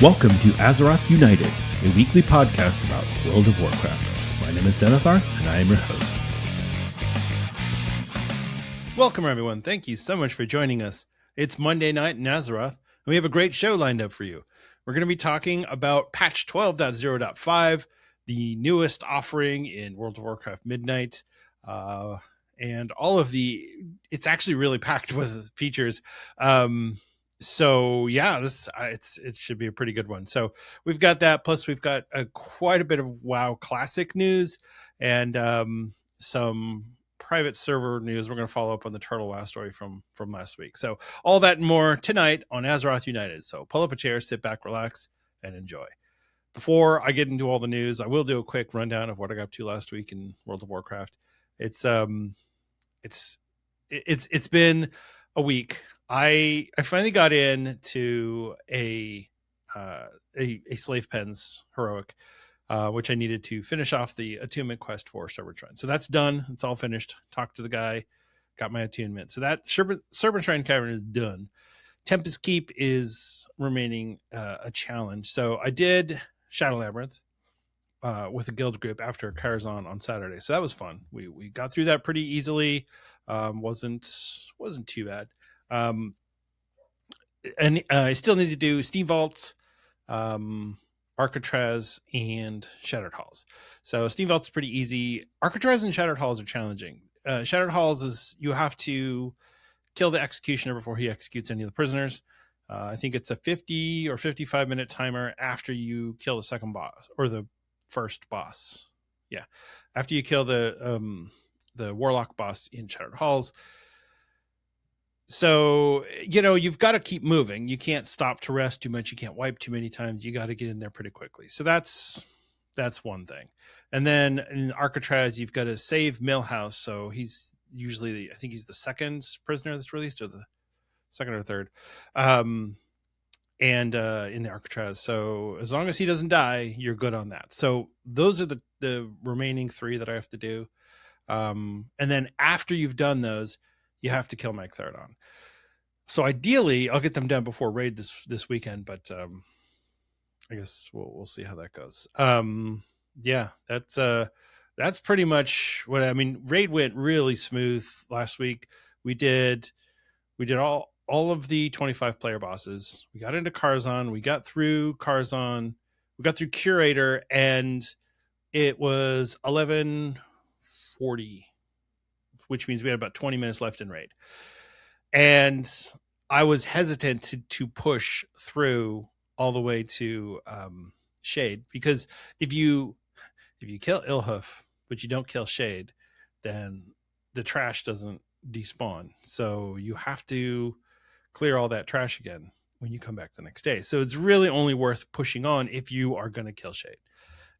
Welcome to Azeroth United, a weekly podcast about World of Warcraft. My name is Denethar, and I am your host. Welcome, everyone. Thank you so much for joining us. It's Monday night in Azeroth, and we have a great show lined up for you. We're going to be talking about patch 12.0.5, the newest offering in World of Warcraft Midnight, and all of it's actually really packed with features. So yeah, it should be a pretty good one. So we've got that. Plus we've got quite a bit of WoW Classic news and some private server news. We're going to follow up on the Turtle WoW story from last week. So all that and more tonight on Azeroth United. So pull up a chair, sit back, relax, and enjoy. Before I get into all the news, I will do a quick rundown of what I got up to last week in World of Warcraft. It's been a week. I finally got into a Slave Pens heroic, which I needed to finish off the attunement quest for Serpent Shrine. So that's done. It's all finished. Talked to the guy, got my attunement. So that Serpent Shrine Cavern is done. Tempest Keep is remaining a challenge. So I did Shadow Labyrinth with a guild group after Karazhan on Saturday. So that was fun. We got through that pretty easily. Wasn't too bad. And I still need to do Steam Vaults, Arcatraz, and Shattered Halls. So Steam Vault's pretty easy. Arcatraz and Shattered Halls are challenging. Shattered Halls is you have to kill the executioner before he executes any of the prisoners. I think it's a 50 or 55 minute timer after you kill the second boss or the first boss. Yeah, after you kill the Warlock boss in Shattered Halls. So, you've got to keep moving. You can't stop to rest too much. You can't wipe too many times. You got to get in there pretty quickly. So that's one thing. And then in Arcatraz, you've got to save Millhouse. So he's usually, I think he's the second prisoner that's released, or the second or third. And in the Arcatraz. So as long as he doesn't die, you're good on that. So those are the remaining three that I have to do. And then after you've done those, you have to kill Mike Theridon. So ideally, I'll get them done before raid this weekend, but I guess we'll see how that goes. Yeah, that's pretty much what I mean. Raid went really smooth last week. We did all of the 25 player bosses. We got into Karazhan. We got through Karazhan. We got through Curator, and it was 11:40. Which means we had about 20 minutes left in raid. And I was hesitant to push through all the way to Shade, because if you kill Ilhoof, but you don't kill Shade, then the trash doesn't despawn. So you have to clear all that trash again when you come back the next day. So it's really only worth pushing on if you are going to kill Shade.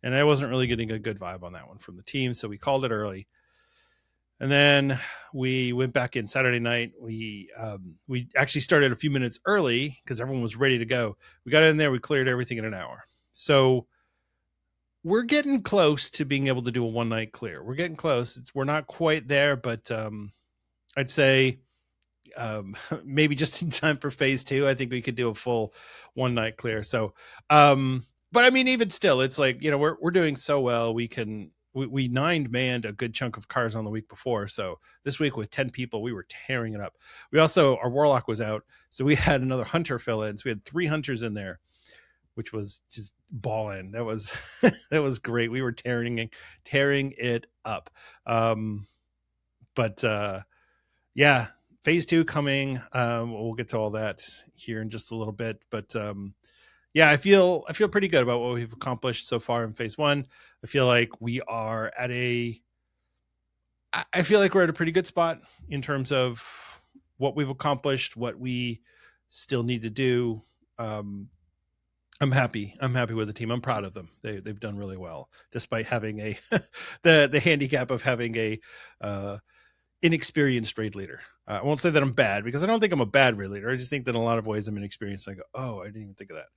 And I wasn't really getting a good vibe on that one from the team, so we called it early. And then we went back in Saturday night. We actually started a few minutes early because everyone was ready to go. We got in there. We cleared everything in an hour. So we're getting close to being able to do a one night clear. We're getting close. We're not quite there, but I'd say maybe just in time for phase 2. I think we could do a full one night clear. So, but I mean, even still, it's like, we're doing so well. We 9-manned a good chunk of cars on the week before. So this week with 10 people, we were tearing it up. We also, our Warlock was out, so we had another hunter fill in. So we had 3 hunters in there, which was just balling. That was that was great. We were tearing it up. Yeah, phase 2 coming. We'll get to all that here in just a little bit, but yeah, I feel pretty good about what we've accomplished so far in phase 1. I feel like we're at a pretty good spot in terms of what we've accomplished, what we still need to do. I'm happy with the team. I'm proud of them. They've done really well, despite having the handicap of having a inexperienced raid leader. I won't say that I'm bad, because I don't think I'm a bad raid leader. I just think that in a lot of ways I'm inexperienced. I go, oh, I didn't even think of that.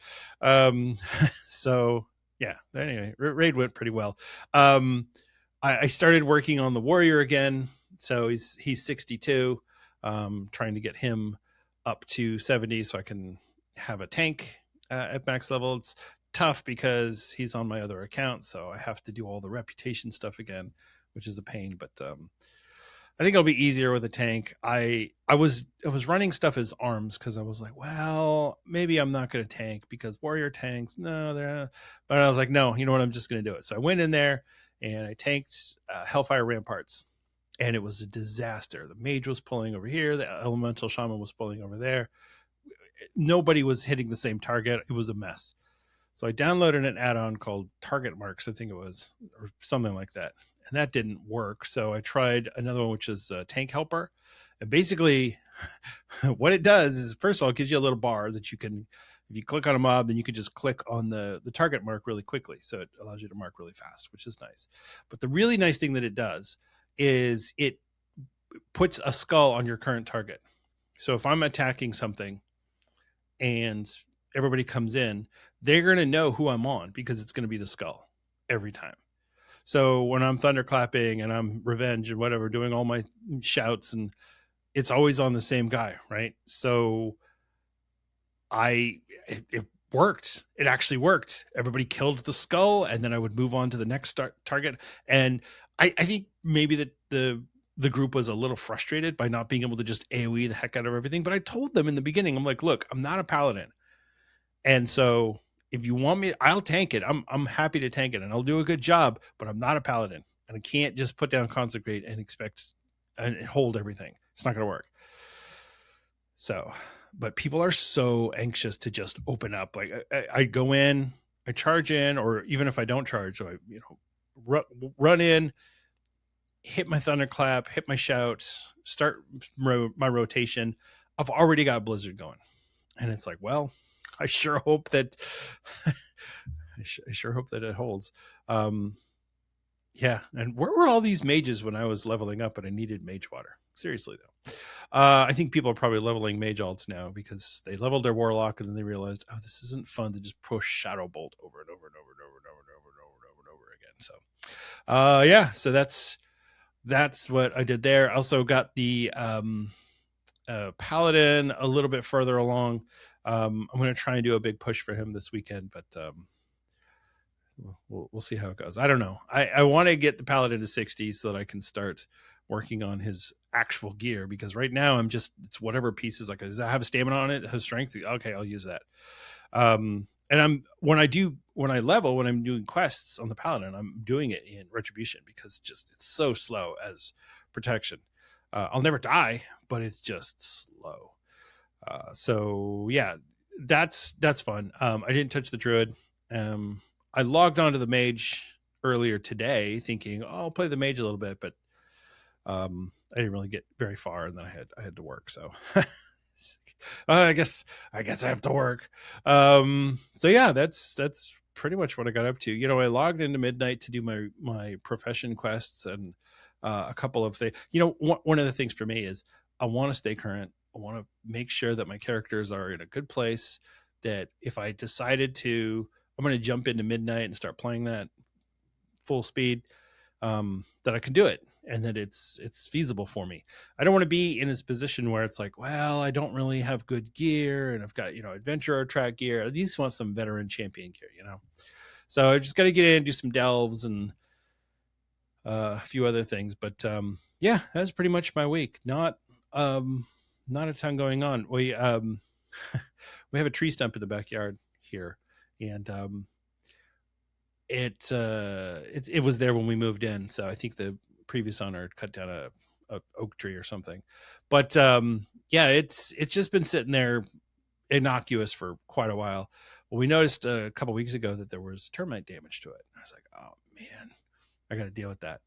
So yeah, anyway, raid went pretty well. I started working on the warrior again. So he's 62, trying to get him up to 70 so I can have a tank at max level. It's tough because he's on my other account, so I have to do all the reputation stuff again, which is a pain. But I think it'll be easier with a tank. I was running stuff as arms because I was like, well, maybe I'm not going to tank because warrior tanks, no, they're not. But I was like, no, you know what? I'm just going to do it. So I went in there and I tanked Hellfire Ramparts, and it was a disaster. The mage was pulling over here, the elemental shaman was pulling over there. Nobody was hitting the same target. It was a mess. So I downloaded an add-on called Target Marks, I think it was, or something like that. And that didn't work. So I tried another one, which is Tank Helper. And basically what it does is, first of all, it gives you a little bar that you can, if you click on a mob, then you can just click on the target mark really quickly. So it allows you to mark really fast, which is nice. But the really nice thing that it does is it puts a skull on your current target. So if I'm attacking something and everybody comes in, they're going to know who I'm on because it's going to be the skull every time. So when I'm thunderclapping and I'm revenge and whatever, doing all my shouts, and it's always on the same guy, right? So it worked. It actually worked. Everybody killed the skull, and then I would move on to the next target. And I think maybe that the group was a little frustrated by not being able to just AoE the heck out of everything. But I told them in the beginning, I'm like, look, I'm not a paladin. And so if you want me, I'll tank it. I'm happy to tank it, and I'll do a good job, but I'm not a paladin, and I can't just put down Consecrate and expect and hold everything. It's not going to work. So, but people are so anxious to just open up. Like I go in, I charge in, or even if I don't charge, so I run in, hit my thunderclap, hit my shout, start my rotation. I've already got Blizzard going, and it's like, well, I sure hope that I sure hope that it holds. Yeah. And where were all these mages when I was leveling up and I needed mage water? Seriously though. I think people are probably leveling mage alts now because they leveled their warlock and then they realized, oh, this isn't fun to just push Shadow Bolt over and over and over and over and over and over and over and over and over again. So yeah, so that's what I did there. I also got the Paladin a little bit further along. I'm going to try and do a big push for him this weekend, but we'll see how it goes. I don't know. I want to get the Paladin to 60 so that I can start working on his actual gear, because right now it's whatever pieces. Like, does that have stamina on it? Has strength? Okay, I'll use that. And when I'm doing quests on the Paladin, I'm doing it in Retribution because it's so slow as protection. I'll never die, but it's just slow. So yeah, that's fun. I didn't touch the druid. I logged onto the mage earlier today thinking, I'll play the mage a little bit, but I didn't really get very far, and then I had to work. So I guess I have to work. So yeah, that's pretty much what I got up to. I logged into midnight to do my profession quests and a couple of things. One of the things for me is I want to stay current. I want to make sure that my characters are in a good place, that if I decided to, I'm going to jump into midnight and start playing that full speed, that I can do it and that it's feasible for me. I don't want to be in this position where it's like, well, I don't really have good gear and I've got, adventurer track gear. I at least want some veteran champion gear, So I just got to get in and do some delves and a few other things. But yeah, that's pretty much my week. Not a ton going on. We have a tree stump in the backyard here, and it was there when we moved in. So I think the previous owner cut down a oak tree or something. But yeah, it's just been sitting there innocuous for quite a while. Well, we noticed a couple weeks ago that there was termite damage to it. I was like, oh man, I got to deal with that.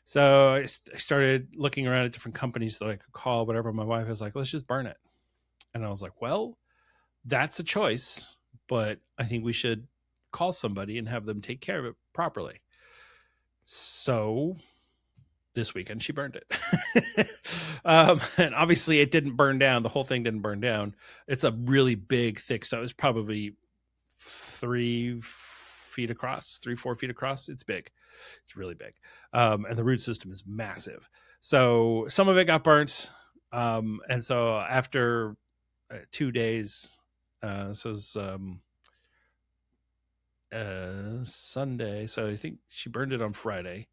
So I started looking around at different companies that I could call, whatever. My wife was like, let's just burn it. And I was like, well, that's a choice, but I think we should call somebody and have them take care of it properly. So this weekend she burned it. And obviously it didn't burn down. The whole thing didn't burn down. It's a really big, thick stuff. It's probably 3 feet across, 4 feet across. It's big. It's really big. And the root system is massive. So some of it got burnt. And so after 2 days, so it was Sunday. So I think she burned it on Friday.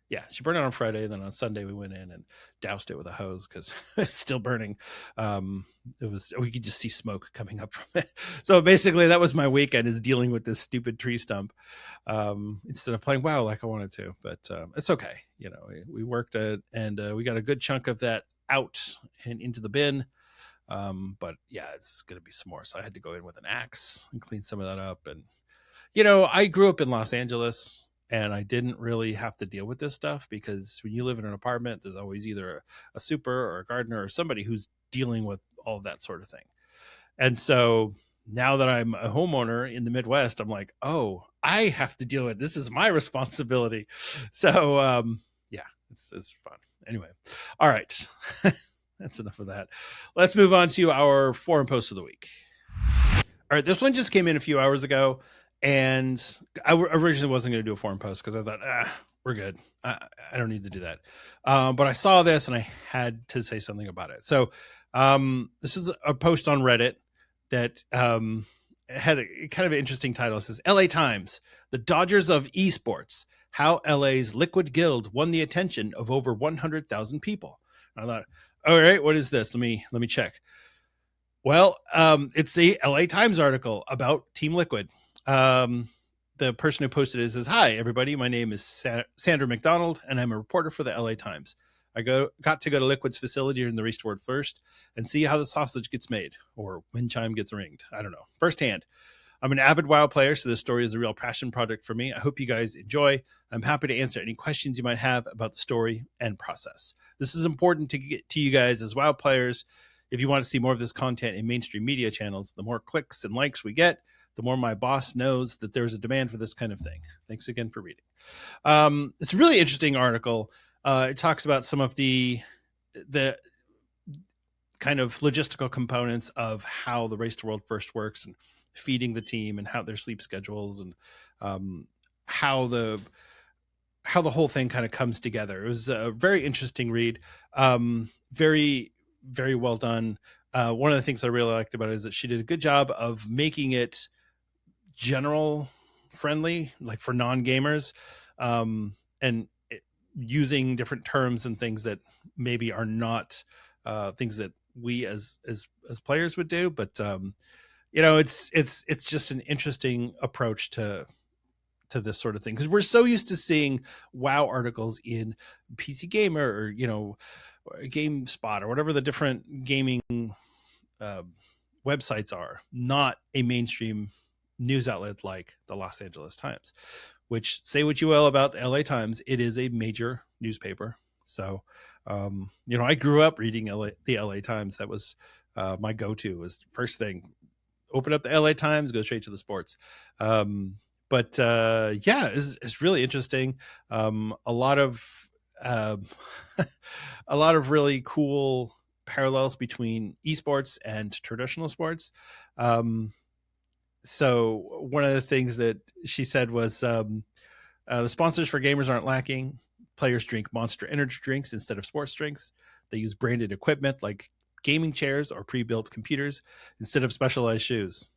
Yeah, she burned it on Friday. Then on Sunday we went in and doused it with a hose because it's still burning. We could just see smoke coming up from it. So basically, that was my weekend, is dealing with this stupid tree stump instead of playing WoW like I wanted to. But it's okay. We worked it, and we got a good chunk of that out and into the bin. But yeah, it's gonna be some more. So I had to go in with an axe and clean some of that up. And I grew up in Los Angeles, and I didn't really have to deal with this stuff, because when you live in an apartment, there's always either a super or a gardener or somebody who's dealing with all of that sort of thing. And so now that I'm a homeowner in the Midwest, I'm like, oh, I have to deal with this. Is my responsibility. So yeah, it's fun. Anyway, all right. That's enough of that. Let's move on to our forum post of the week. All right, this one just came in a few hours ago. And I originally wasn't going to do a forum post because I thought, we're good. I don't need to do that. But I saw this and I had to say something about it. So this is a post on Reddit that had a kind of an interesting title. It says, LA Times, the Dodgers of esports, how LA's Liquid Guild won the attention of over 100,000 people. And I thought, all right, what is this? Let me check. Well, it's a LA Times article about Team Liquid. The person who posted it says, hi, everybody. My name is Sandra McDonald, and I'm a reporter for the LA Times. I got to go to Liquid's facility during the race toward first and see how the sausage gets made, or wind chime gets ringed. I don't know. Firsthand. I'm an avid WoW player, so this story is a real passion project for me. I hope you guys enjoy. I'm happy to answer any questions you might have about the story and process. This is important to get to you guys as WoW players. If you want to see more of this content in mainstream media channels, the more clicks and likes we get, the more my boss knows that there's a demand for this kind of thing. Thanks again for reading. It's a really interesting article. It talks about some of the kind of logistical components of how the Race to World First works, and feeding the team, and how their sleep schedules, and how the whole thing kind of comes together. It was a very interesting read. Very, very well done. One of the things I really liked about it is that she did a good job of making it general friendly, like for non-gamers, and using different terms and things that maybe are not things that we as players would do. But it's just an interesting approach to this sort of thing, because we're so used to seeing WoW articles in PC Gamer, or GameSpot, or whatever the different gaming websites are, not a mainstream news outlet like the Los Angeles Times, which, say what you will about the LA Times, it is a major newspaper. So, I grew up reading the LA Times. That was my go-to, was first thing, open up the LA Times, go straight to the sports. But it's really interesting. A lot of really cool parallels between esports and traditional sports. So one of the things that she said was, the sponsors for gamers aren't lacking. Players drink Monster energy drinks instead of sports drinks. They use branded equipment like gaming chairs or pre-built computers instead of specialized shoes.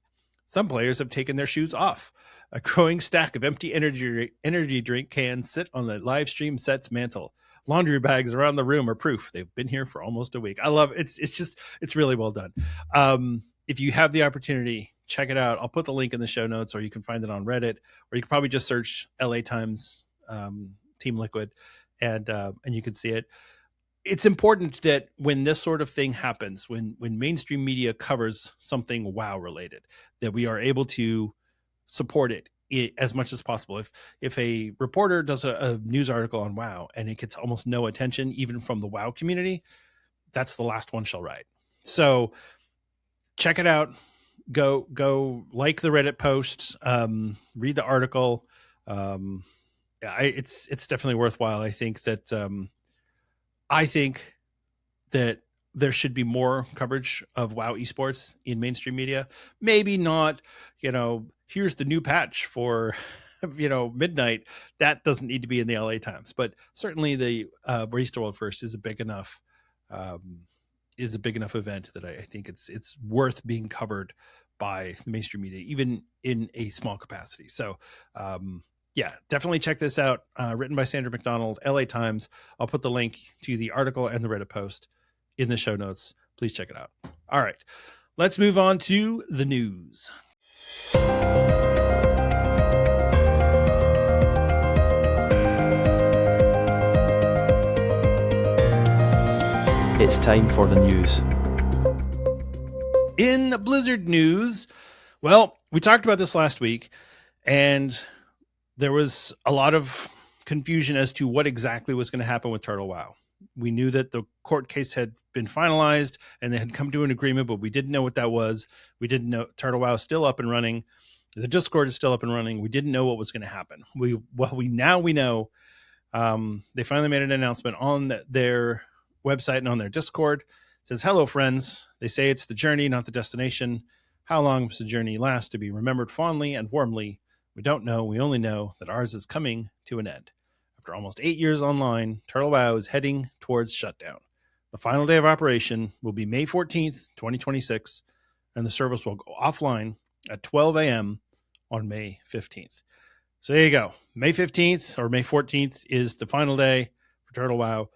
Some players have taken their shoes off. A growing stack of empty energy drink cans sit on the live stream set's mantle. Laundry bags around the room are proof they've been here for almost a week. I love it. It's really well done. If you have the opportunity, check it out. I'll put the link in the show notes, or you can find it on Reddit, or you can probably just search LA Times Team Liquid, and you can see it. It's important that when this sort of thing happens, when mainstream media covers something WoW related, that we are able to support it as much as possible. If a reporter does a news article on WoW and it gets almost no attention, even from the WoW community, that's the last one shall write. So check it out. Go like the Reddit posts, read the article. It's definitely worthwhile. I think that there should be more coverage of WoW esports in mainstream media. Maybe not, here's the new patch for, midnight. That doesn't need to be in the LA Times, but certainly the Race to World First is a big enough event that I think it's worth being covered by the mainstream media, even in a small capacity. So, yeah, definitely check this out. Written by Sandra McDonald, LA Times. I'll put the link to the article and the Reddit post in the show notes. Please check it out. All right, let's move on to the news. It's time for the news. In Blizzard news, well, we talked about this last week, and there was a lot of confusion as to what exactly was going to happen with Turtle WoW. We knew that the court case had been finalized and they had come to an agreement, but we didn't know what that was. We didn't know Turtle WoW is still up and running. The Discord is still up and running. We didn't know what was going to happen. We know. They finally made an announcement on their website and on their Discord. It says, "Hello, friends. They say it's the journey, not the destination. How long must the journey last to be remembered fondly and warmly? We don't know. We only know that ours is coming to an end. After almost 8 years online, Turtle WoW is heading towards shutdown. The final day of operation will be May 14th, 2026, and the service will go offline at 12 a.m. on May 15th. So there you go. May 15th or May 14th is the final day for Turtle WoW.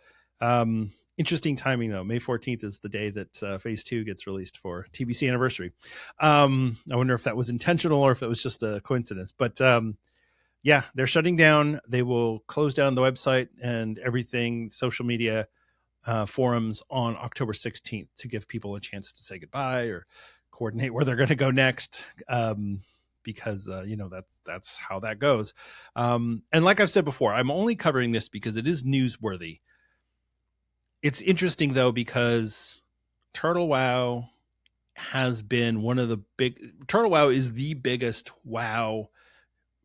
Interesting timing, though. May 14th is the day that Phase 2 gets released for TBC Anniversary. I wonder if that was intentional or if it was just a coincidence. But yeah, they're shutting down. They will close down the website and everything, social media, forums on October 16th to give people a chance to say goodbye or coordinate where they're going to go next. Because, that's how that goes. And like I've said before, I'm only covering this because it is newsworthy. It's interesting, though, because Turtle WoW has been Turtle WoW is the biggest WoW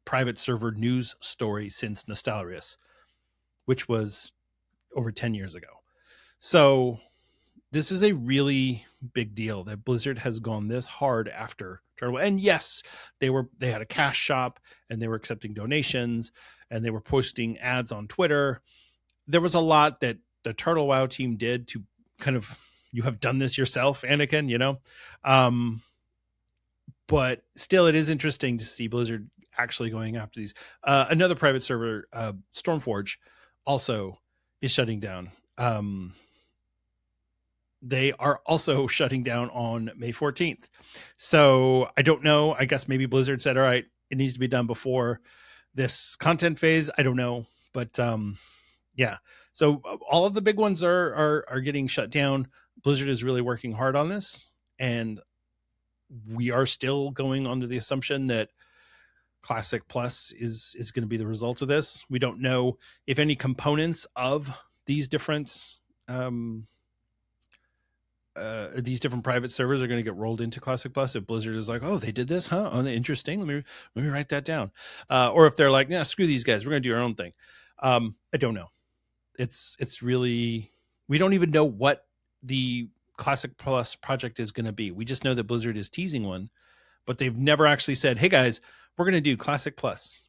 private server news story since Nostalrius, which was over 10 years ago. So this is a really big deal that Blizzard has gone this hard after Turtle WoW. And yes, they had a cash shop and they were accepting donations and they were posting ads on Twitter. There was a lot that the Turtle WoW team did to kind of, you have done this yourself, Anakin, but still it is interesting to see Blizzard actually going after these. Another private server, Stormforge, also is shutting down. They are also shutting down on May 14th. So I don't know. I guess maybe Blizzard said, all right, it needs to be done before this content phase. I don't know. But yeah. So all of the big ones are getting shut down. Blizzard is really working hard on this. And we are still going under the assumption that Classic Plus is going to be the result of this. We don't know if any components of these different private servers are going to get rolled into Classic Plus. If Blizzard is like, oh, they did this, huh? Oh, interesting. Let me write that down. Or if they're like, nah, screw these guys, we're going to do our own thing. I don't know. It's really, we don't even know what the Classic Plus project is going to be. We just know that Blizzard is teasing one, but they've never actually said, hey guys, we're going to do Classic Plus.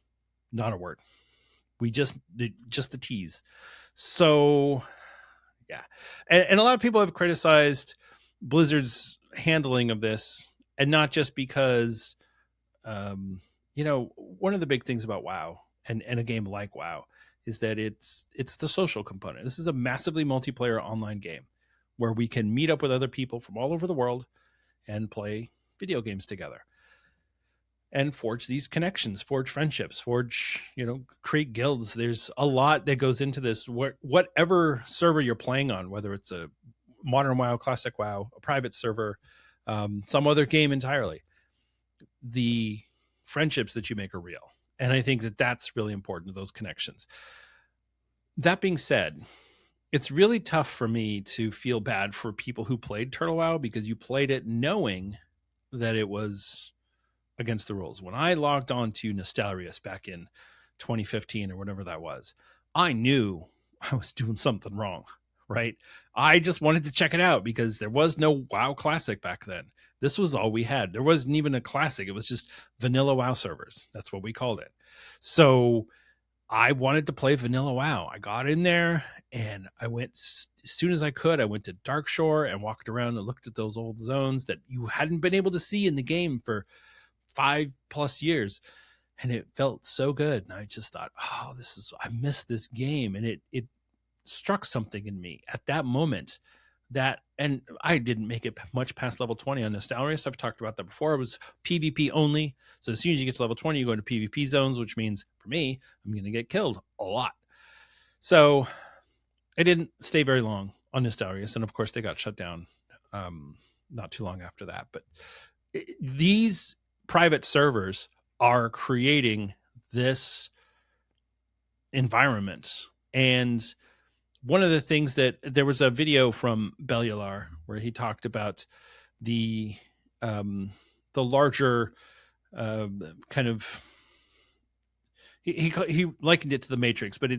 Not a word. We just the tease. So yeah. And a lot of people have criticized Blizzard's handling of this, and not just because, one of the big things about WoW and a game like WoW is that it's the social component. This is a massively multiplayer online game where we can meet up with other people from all over the world and play video games together and forge these connections, forge friendships, create guilds. There's a lot that goes into this. Whatever server you're playing on, whether it's a modern WoW, classic WoW, a private server, some other game entirely, the friendships that you make are real. And I think that that's really important, those connections. That being said, it's really tough for me to feel bad for people who played Turtle WoW because you played it knowing that it was against the rules. When I logged on to Nostalrius back in 2015 or whatever that was, I knew I was doing something wrong, right? I just wanted to check it out because there was no WoW Classic back then. This was all we had. There wasn't even a Classic. It was just vanilla WoW servers. That's what we called it. So I wanted to play vanilla WoW. I got in there And I went as soon as I could. I went to Darkshore and walked around and looked at those old zones that you hadn't been able to see in the game for 5+ years. And it felt so good. And I just thought, oh, I missed this game. And it struck something in me at that moment and I didn't make it much past level 20 on Nostalrius. I've talked about that before. It was PvP only. So as soon as you get to level 20, you go into PvP zones, which means for me, I'm going to get killed a lot. So I didn't stay very long on Nostalrius. And of course they got shut down not too long after that. But these private servers are creating this environment. And one of the things that there was a video from Bellular where he talked about the larger kind of, he likened it to the Matrix, but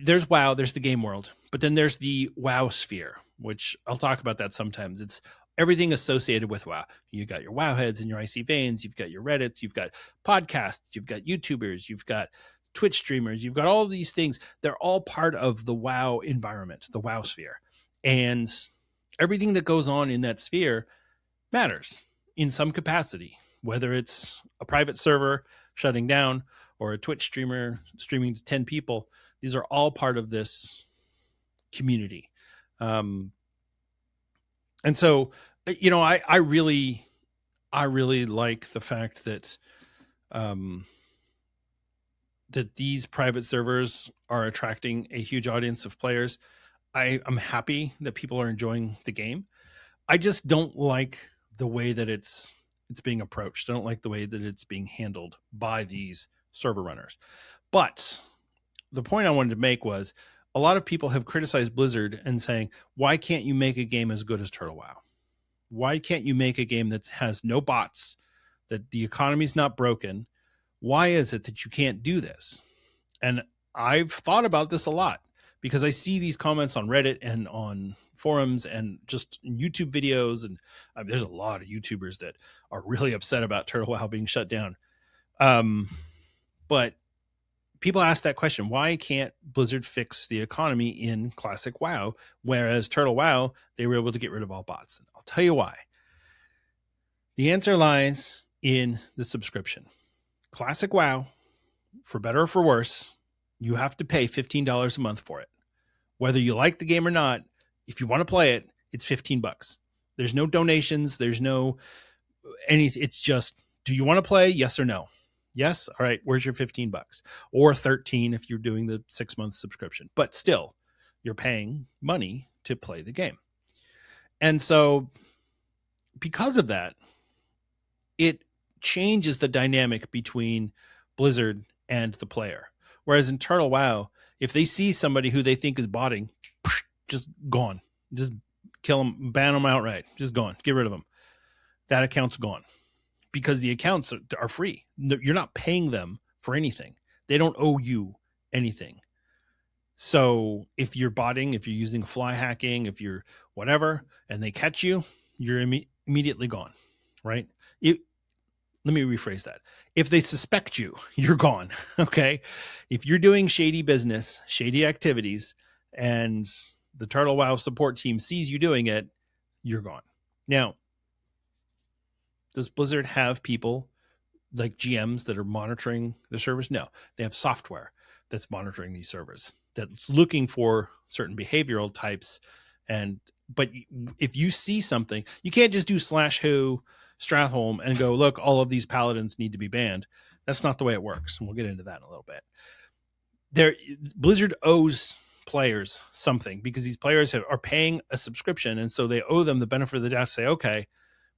there's WoW, there's the game world, but then there's the WoW sphere, which I'll talk about that sometimes. It's everything associated with WoW. You got your WoW heads and your icy veins, you've got your Reddits, you've got podcasts, you've got YouTubers, you've got Twitch streamers, you've got all these things. They're all part of the WoW environment, the WoW sphere. And everything that goes on in that sphere matters in some capacity, whether it's a private server shutting down or a Twitch streamer streaming to 10 people. These are all part of this community. And so, I really like the fact that, that these private servers are attracting a huge audience of players. I'm happy that people are enjoying the game. I just don't like the way that it's being approached. I don't like the way that it's being handled by these server runners. But the point I wanted to make was a lot of people have criticized Blizzard and saying, why can't you make a game as good as Turtle WoW? Why can't you make a game that has no bots, that the economy's not broken? Why is it that you can't do this? And I've thought about this a lot because I see these comments on Reddit and on forums and just YouTube videos. And there's a lot of YouTubers that are really upset about Turtle WoW being shut down. But people ask that question, why can't Blizzard fix the economy in classic WoW? Whereas Turtle WoW, they were able to get rid of all bots. And I'll tell you why. The answer lies in the subscription. Classic WoW, for better or for worse, you have to pay $15 a month for it. Whether you like the game or not, if you want to play it, it's $15. There's no donations. There's no anything. It's just, do you want to play? Yes or no? Yes. All right. Where's your $15? Or 13 if you're doing the 6-month subscription. But still, you're paying money to play the game. And so because of that, it changes the dynamic between Blizzard and the player. Whereas in Turtle WoW, if they see somebody who they think is botting, just gone. Just kill them, ban them outright. Just gone. Get rid of them. That account's gone. Because the accounts are free. You're not paying them for anything. They don't owe you anything. So if you're botting, if you're using fly hacking, if you're whatever, and they catch you, you're immediately gone, right? Let me rephrase that. If they suspect you, you're gone. Okay. If you're doing shady business, shady activities, and the Turtle WoW support team sees you doing it, you're gone. Now, does Blizzard have people like GMs that are monitoring the servers? No, they have software that's monitoring these servers, that's looking for certain behavioral types. But if you see something, you can't just do /who Stratholme and go, look, all of these paladins need to be banned. That's not the way it works. And we'll get into that in a little bit. Blizzard owes players something because these players are paying a subscription. And so they owe them the benefit of the doubt to say, okay,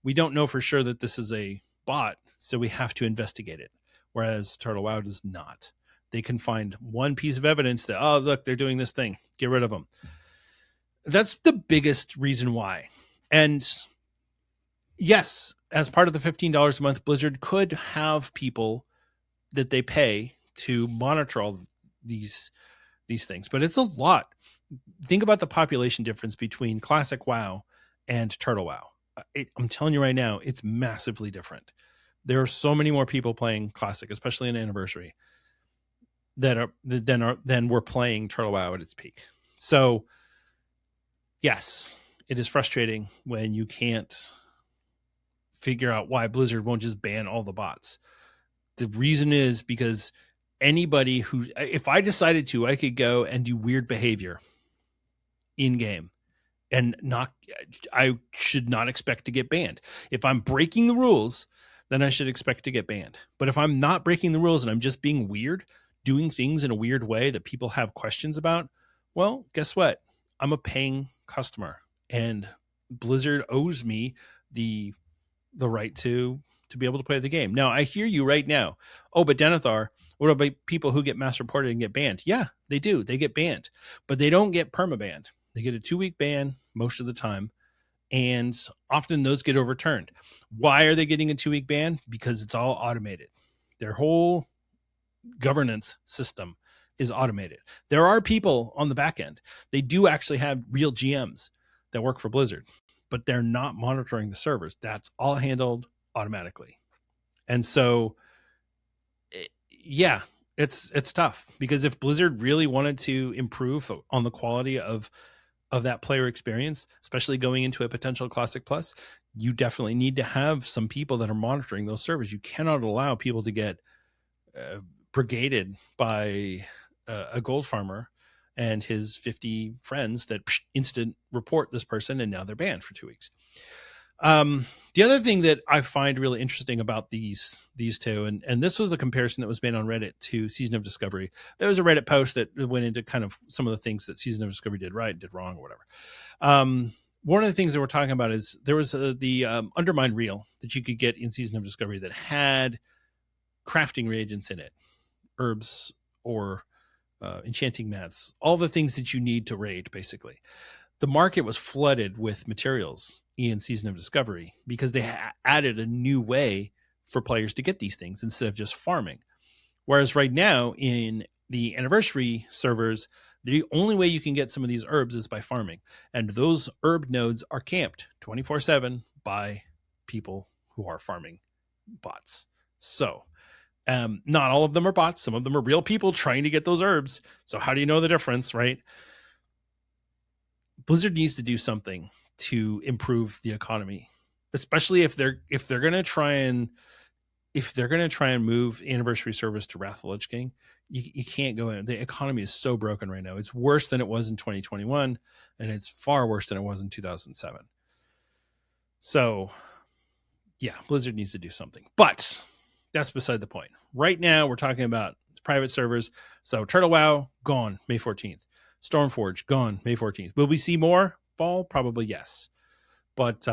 we don't know for sure that this is a bot, so we have to investigate it. Whereas Turtle WoW does not. They can find one piece of evidence that, oh, look, they're doing this thing. Get rid of them. That's the biggest reason why. And yes, as part of the $15 a month, Blizzard could have people that they pay to monitor all these things, but it's a lot. Think about the population difference between Classic WoW and Turtle WoW. I'm telling you right now, it's massively different. There are so many more people playing Classic, especially in Anniversary. then were playing Turtle WoW at its peak. So yes, it is frustrating when you can't figure out why Blizzard won't just ban all the bots. The reason is because anybody who, if I decided to, I could go and do weird behavior in game and I should not expect to get banned. If I'm breaking the rules, then I should expect to get banned. But if I'm not breaking the rules and I'm just being weird, doing things in a weird way that people have questions about, well, guess what? I'm a paying customer, and Blizzard owes me the right to be able to play the game. Now, I hear you right now. Oh, but Denethar, what about people who get mass reported and get banned? Yeah, they do. They get banned, but they don't get permabanned. They get a 2-week ban most of the time, and often those get overturned. Why are they getting a 2-week ban? Because it's all automated. Their whole governance system is automated. There are people on the back end. They do actually have real GMs that work for Blizzard, but they're not monitoring the servers. That's all handled automatically. And so, yeah, it's tough, because if Blizzard really wanted to improve on the quality of that player experience, especially going into a potential Classic Plus, you definitely need to have some people that are monitoring those servers. You cannot allow people to get brigaded by a gold farmer and his 50 friends that instant report this person, and now they're banned for 2 weeks. The other thing that I find really interesting about these two, and this was a comparison that was made on Reddit to Season of Discovery. There was a Reddit post that went into kind of some of the things that Season of Discovery did right, did wrong, or whatever. One of the things that we're talking about is there was the Undermine reel that you could get in Season of Discovery that had crafting reagents in it, herbs or enchanting mats, all the things that you need to raid, basically. The market was flooded with materials in Season of Discovery because they added a new way for players to get these things instead of just farming. Whereas right now in the Anniversary servers, the only way you can get some of these herbs is by farming. And those herb nodes are camped 24/7 by people who are farming bots. So not all of them are bots. Some of them are real people trying to get those herbs. So how do you know the difference, right? Blizzard needs to do something to improve the economy, especially if they're going to try and move Anniversary service to Wrath of the Lich King. You can't go in. The economy is so broken right now. It's worse than it was in 2021, and it's far worse than it was in 2007. So, yeah, Blizzard needs to do something. But that's beside the point. Right now, we're talking about private servers. So Turtle WoW, gone May 14th. Stormforge, gone May 14th. Will we see more fall? Probably yes. But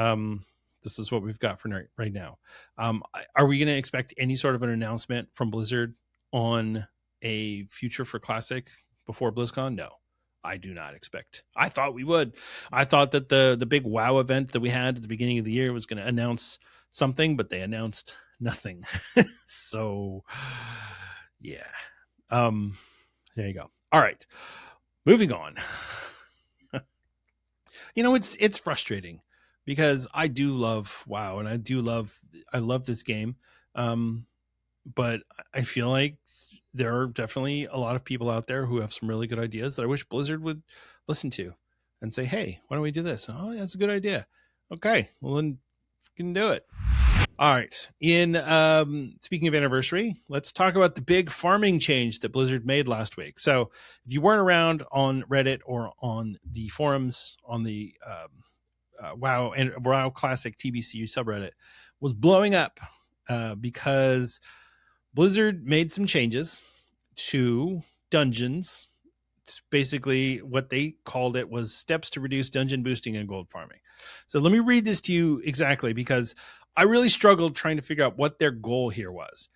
this is what we've got for right now. Are we going to expect any sort of an announcement from Blizzard on a future for Classic before BlizzCon? No, I do not expect. I thought we would. I thought that the big WoW event that we had at the beginning of the year was going to announce something, but they announced nothing. So, yeah. There you go. All right. Moving on. It's frustrating because I do love WoW and I love this game. But I feel like there are definitely a lot of people out there who have some really good ideas that I wish Blizzard would listen to and say, hey, why don't we do this? Oh, that's a good idea. Okay, well then we can do it. All right. In speaking of Anniversary, let's talk about the big farming change that Blizzard made last week. So if you weren't around on Reddit or on the forums on the WoW and WoW Classic TBC subreddit, was blowing up because Blizzard made some changes to dungeons. Basically, what they called it was steps to reduce dungeon boosting and gold farming. So let me read this to you exactly, because I really struggled trying to figure out what their goal here was.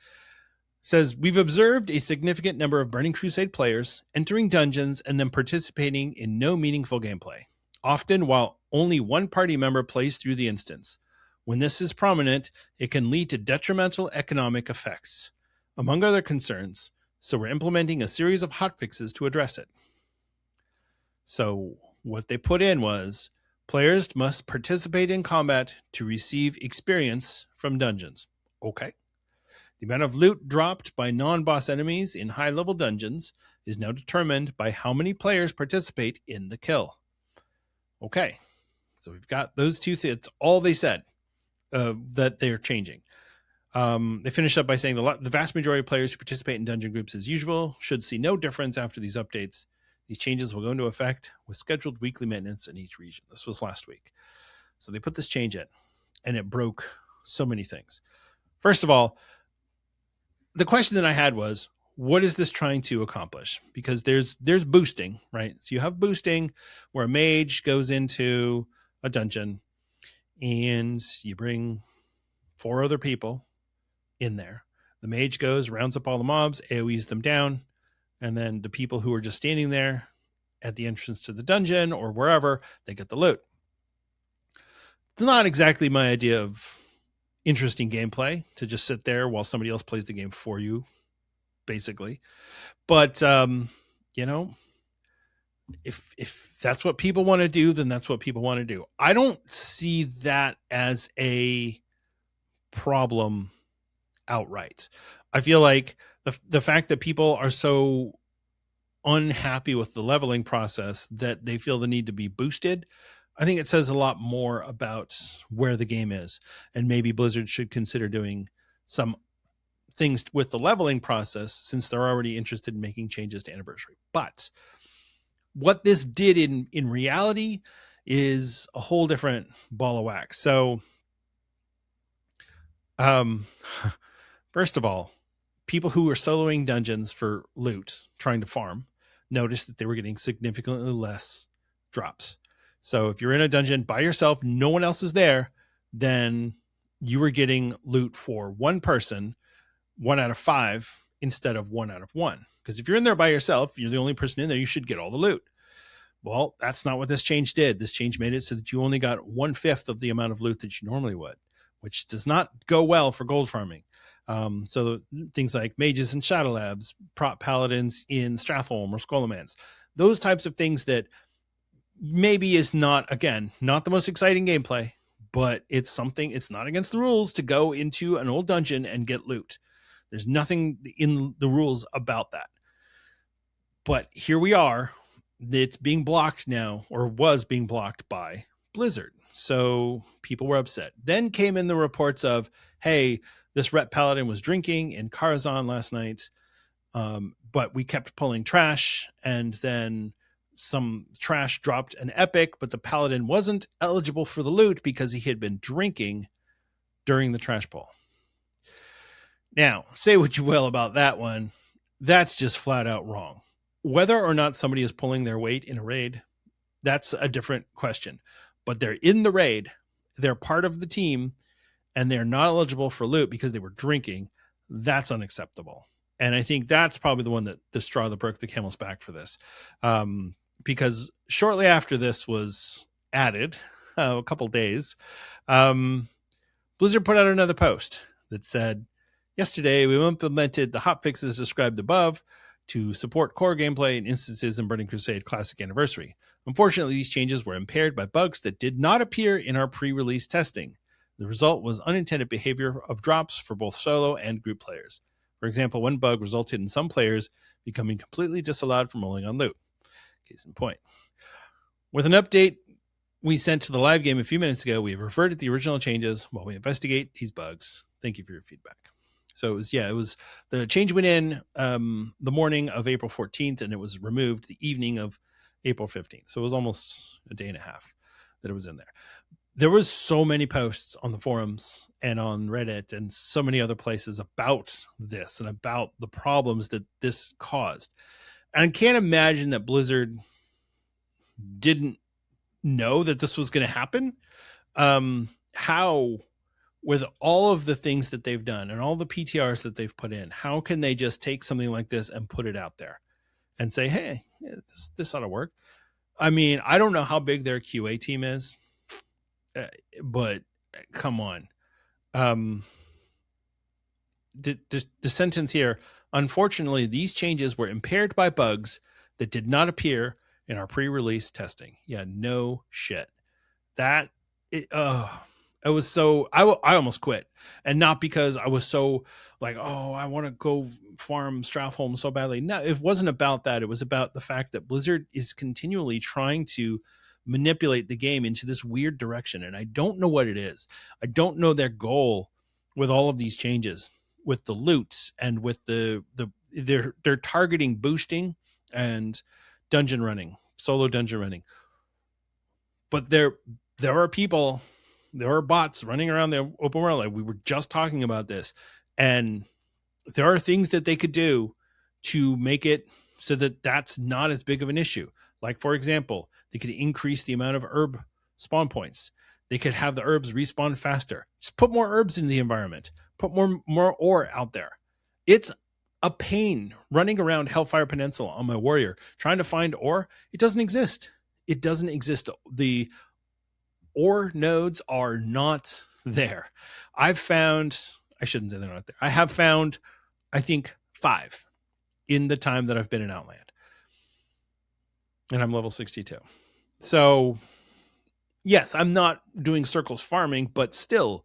It says, we've observed a significant number of Burning Crusade players entering dungeons and then participating in no meaningful gameplay, often while only one party member plays through the instance. When this is prominent, it can lead to detrimental economic effects, among other concerns. So we're implementing a series of hotfixes to address it. So what they put in was, players must participate in combat to receive experience from dungeons. Okay. The amount of loot dropped by non-boss enemies in high-level dungeons is now determined by how many players participate in the kill. Okay, so we've got those two things. It's all they said that they're changing. They finished up by saying the vast majority of players who participate in dungeon groups as usual should see no difference after these updates. These changes will go into effect with scheduled weekly maintenance in each region. This was last week. So they put this change in, and it broke so many things. First of all, the question that I had was, what is this trying to accomplish? Because there's boosting, right? So you have boosting where a mage goes into a dungeon and you bring 4 other people in there. The mage goes, rounds up all the mobs, AoEs them down, and then the people who are just standing there at the entrance to the dungeon or wherever, they get the loot. It's not exactly my idea of interesting gameplay to just sit there while somebody else plays the game for you, basically. But, if that's what people want to do, then that's what people want to do. I don't see that as a problem outright. I feel like the fact that people are so unhappy with the leveling process that they feel the need to be boosted, I think it says a lot more about where the game is, and maybe Blizzard should consider doing some things with the leveling process since they're already interested in making changes to Anniversary. But what this did in reality is a whole different ball of wax. So, first of all, people who were soloing dungeons for loot, trying to farm, noticed that they were getting significantly less drops. So if you're in a dungeon by yourself, no one else is there, then you were getting loot for one person, 1 out of 5, instead of 1 out of 1. Because if you're in there by yourself, you're the only person in there, you should get all the loot. Well, that's not what this change did. This change made it so that you only got 1/5 of the amount of loot that you normally would, which does not go well for gold farming. So things like mages and shadow labs, prop paladins in Stratholme or Scholomance, those types of things that maybe is not, again, not the most exciting gameplay, but it's something, it's not against the rules to go into an old dungeon and get loot. There's nothing in the rules about that. But here we are, it's being blocked now, or was being blocked by Blizzard. So people were upset. Then came in the reports of, hey, this Ret Paladin was drinking in Karazhan last night, but we kept pulling trash, and then some trash dropped an epic, but the Paladin wasn't eligible for the loot because he had been drinking during the trash pull. Now, say what you will about that one. That's just flat out wrong. Whether or not somebody is pulling their weight in a raid, that's a different question. But they're in the raid, they're part of the team, and they're not eligible for loot because they were drinking. That's unacceptable. And I think that's probably the one that the straw that broke the camel's back for this. Because shortly after this was added, a couple days, Blizzard put out another post that said, yesterday we implemented the hotfixes described above to support core gameplay and instances in Burning Crusade Classic Anniversary. Unfortunately, these changes were impaired by bugs that did not appear in our pre-release testing. The result was unintended behavior of drops for both solo and group players. For example, one bug resulted in some players becoming completely disallowed from rolling on loot. Case in point. With an update we sent to the live game a few minutes ago, we have reverted the original changes while we investigate these bugs. Thank you for your feedback. So it was the change went in the morning of April 14th, and it was removed the evening of April 15th. So it was almost a day and a half that it was in there. There was so many posts on the forums and on Reddit and so many other places about this and about the problems that this caused. And I can't imagine that Blizzard didn't know that this was going to happen. How, with all of the things that they've done and all the PTRs that they've put in, how can they just take something like this and put it out there and say, hey, this ought to work? I mean, I don't know how big their QA team is, but come on. The sentence here, unfortunately, these changes were impaired by bugs that did not appear in our pre-release testing. Yeah, no shit. It was so I almost quit, and not because I was so like, oh, I want to go farm Strathholm so badly. No, it wasn't about that. It was about the fact that Blizzard is continually trying to manipulate the game into this weird direction, and I don't know what it is. I don't know their goal with all of these changes, with the loots and with they're targeting boosting and dungeon running, solo dungeon running. But there are people, there are bots running around the open world. Like we were just talking about this, and there are things that they could do to make it so that that's not as big of an issue. Like, for example, they could increase the amount of herb spawn points. They could have the herbs respawn faster. Just put more herbs in the environment. Put more ore out there. It's a pain running around Hellfire Peninsula on my warrior trying to find ore. It doesn't exist. It doesn't exist. The ore nodes are not there. I've found, I shouldn't say they're not there. I have found, I think, 5 in the time that I've been in Outland. And I'm level 62. So, yes, I'm not doing circles farming, but still.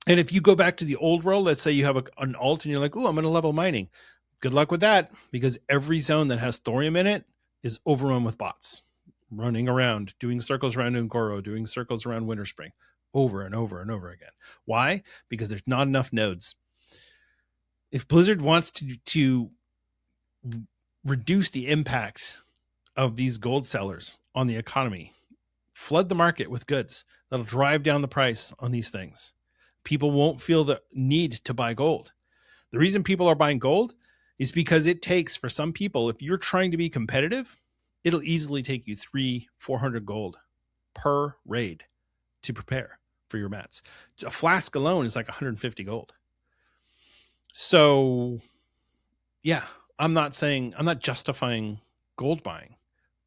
And if you go back to the old world, let's say you have an alt and you're like, oh, I'm going to level mining. Good luck with that, because every zone that has thorium in it is overrun with bots running around, doing circles around Ungoro, doing circles around Winterspring over and over and over again. Why? Because there's not enough nodes. If Blizzard wants to reduce the impact of these gold sellers on the economy, flood the market with goods that'll drive down the price on these things. People won't feel the need to buy gold. The reason people are buying gold is because it takes, for some people, if you're trying to be competitive, it'll easily take you 300-400 gold per raid to prepare for your mats. A flask alone is like 150 gold. So, yeah, I'm not justifying gold buying,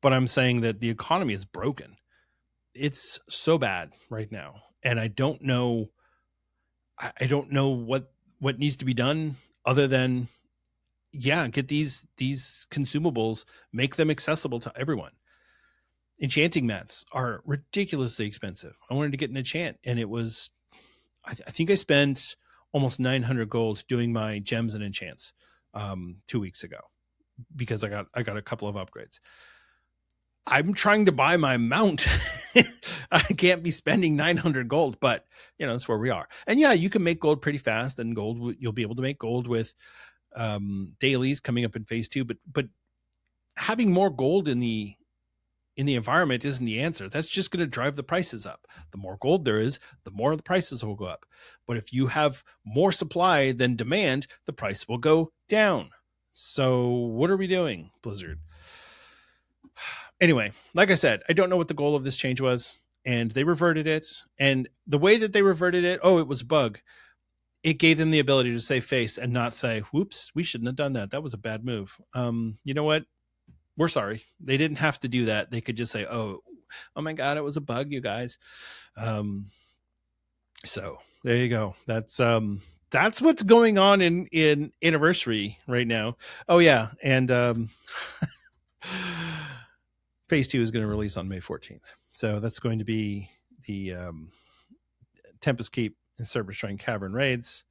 but I'm saying that the economy is broken. It's so bad right now, and I don't know what needs to be done other than, get these consumables, make them accessible to everyone. Enchanting mats are ridiculously expensive. I wanted to get an enchant, and it was, I think I spent almost 900 gold doing my gems and enchants 2 weeks ago, because I got a couple of upgrades. I'm trying to buy my mount. I can't be spending 900 gold, but that's where we are. And yeah, you can make gold pretty fast, and you'll be able to make gold with dailies coming up in phase 2, but having more gold in the environment isn't the answer. That's just going to drive the prices up. The more gold there is, the more the prices will go up. But if you have more supply than demand, the price will go down. So what are we doing, Blizzard? Anyway, like I said, I don't know what the goal of this change was, and they reverted it. And the way that they reverted it, it was a bug. It gave them the ability to say face and not say, whoops, we shouldn't have done that. That was a bad move. You know what? We're sorry. They didn't have to do that. They could just say, oh my God, it was a bug, you guys. So there you go. That's what's going on in Anniversary right now. Oh yeah. And, Phase 2 is going to release on May 14th. So that's going to be the Tempest Keep and Cerberus Shrine Cavern raids.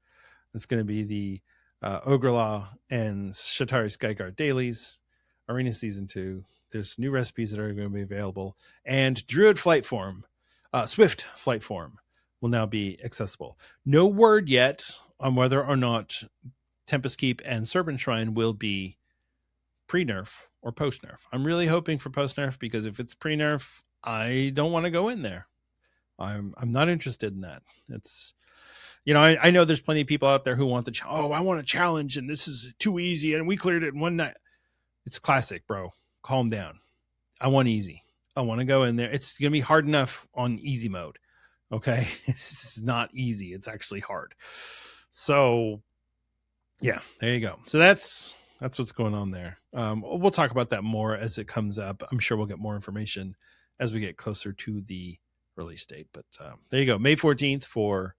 It's going to be the Ogrelaw and Shatari Skyguard dailies. Arena Season 2. There's new recipes that are going to be available. And Druid Flight Form, Swift Flight Form will now be accessible. No word yet on whether or not Tempest Keep and Serpent Shrine will be pre-nerf or post-nerf. I'm really hoping for post-nerf, because if it's pre-nerf, I don't want to go in there. I'm not interested in that. It's, I know there's plenty of people out there who want I want a challenge, and this is too easy, and we cleared it in one night. It's classic, bro. Calm down. I want easy. I want to go in there. It's going to be hard enough on easy mode. Okay. It's not easy. It's actually hard. So yeah, there you go. So that's what's going on there. We'll talk about that more as it comes up. I'm sure we'll get more information as we get closer to the release date. But there you go. May 14th for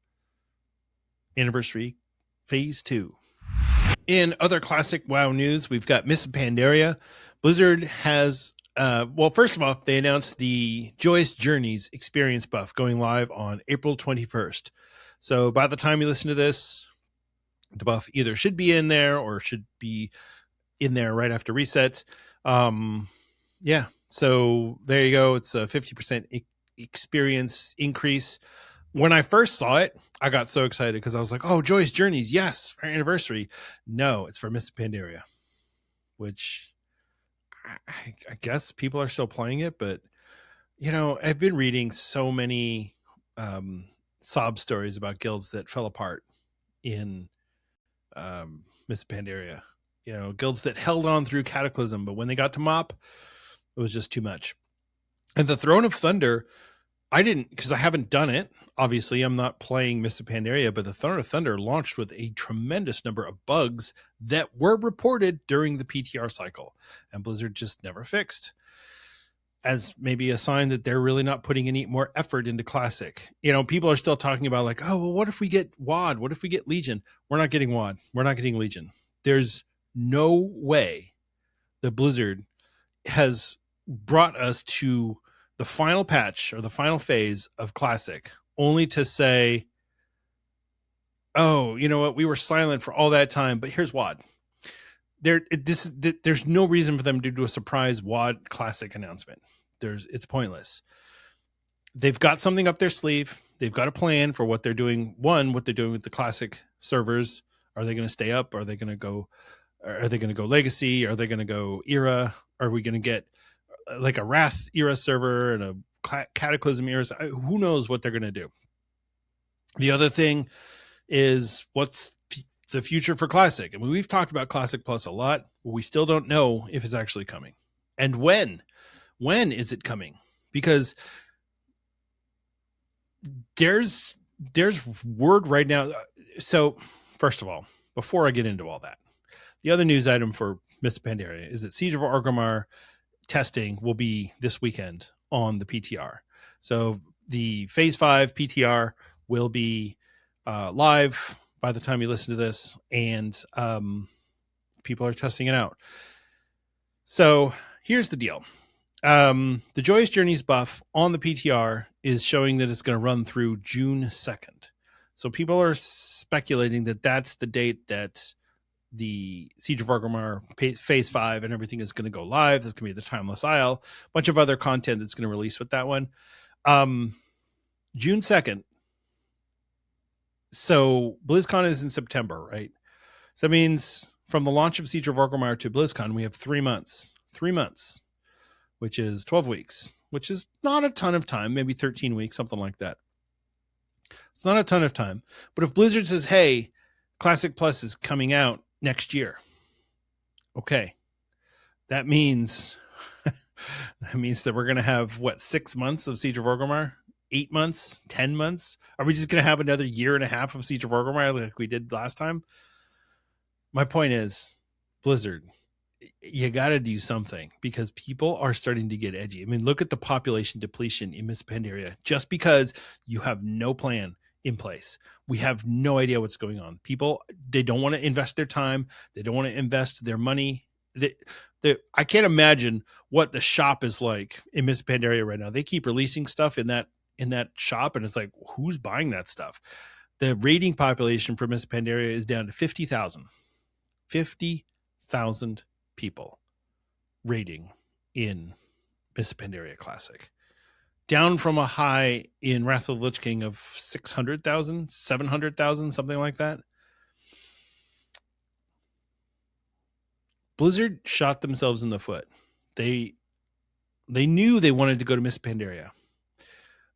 Anniversary Phase 2. In other classic WoW news, we've got Miss Pandaria. Blizzard has Well, first of all, they announced the Joyous Journeys experience buff going live on April 21st. So by the time you listen to this, the buff either should be in there or should be in there right after resets. Yeah, so there you go. It's a 50% experience increase. When I first saw it, I got so excited because I was like, oh, Joyous Journeys, yes, for Anniversary. No, it's for Mists of Pandaria, which I guess people are still playing it, but I've been reading so many sob stories about guilds that fell apart in Mists of Pandaria. Guilds that held on through Cataclysm, but when they got to MoP, it was just too much. And the Throne of Thunder, I didn't, because I haven't done it. Obviously, I'm not playing Mists of Pandaria, but the Throne of Thunder launched with a tremendous number of bugs that were reported during the PTR cycle, and Blizzard just never fixed, as maybe a sign that they're really not putting any more effort into Classic. People are still talking about like, oh, well, what if we get WoD? What if we get Legion? We're not getting WoD. We're not getting Legion. There's no way that Blizzard has brought us to the final patch or the final phase of Classic only to say, oh, you know what? We were silent for all that time, but here's WoD. There's no reason for them to do a surprise WoD Classic announcement. It's pointless. They've got something up their sleeve. They've got a plan for what they're doing. One, what they're doing with the Classic servers. Are they going to stay up? Are they going to go Legacy? Are they going to go Era? Are we going to get like a Wrath Era server and a Cataclysm Era? Who knows what they're going to do? The other thing is, what's the future for Classic? I mean, we've talked about Classic Plus a lot, but we still don't know if it's actually coming. And when is it coming? Because there's word right now. So first of all, before I get into all that, the other news item for Mists of Pandaria is that Siege of Orgrimmar testing will be this weekend on the PTR. So the Phase 5 PTR will be live by the time you listen to this, and people are testing it out. So here's the deal. The Joyous Journeys buff on the PTR is showing that it's going to run through June 2nd. So people are speculating that that's the date that the Siege of Orgrimmar Phase 5 and everything is going to go live. There's going to be the Timeless Isle, a bunch of other content that's going to release with that one. June 2nd. So BlizzCon is in September, right? So that means from the launch of Siege of Orgrimmar to BlizzCon, we have 3 months. 3 months, which is 12 weeks, which is not a ton of time, maybe 13 weeks, something like that. It's not a ton of time. But if Blizzard says, hey, Classic Plus is coming out next year, okay, that means that we're going to have, 6 months of Siege of Orgrimmar? 8 months? 10 months? Are we just going to have another year and a half of Siege of Orgrimmar like we did last time? My point is, Blizzard, you got to do something, because people are starting to get edgy. I mean, look at the population depletion in Mists of Pandaria just because you have no plan in place. We have no idea what's going on. People, they don't want to invest their time. They don't want to invest their money. I can't imagine what the shop is like in Mists of Pandaria right now. They keep releasing stuff in that shop, and it's like, who's buying that stuff? The raiding population for Mists of Pandaria is down to 50,000. 50,000 people raiding in Mists of Pandaria Classic, down from a high in Wrath of the Lich King of 600,000, 700,000, something like that. Blizzard shot themselves in the foot. They knew they wanted to go to Mists of Pandaria.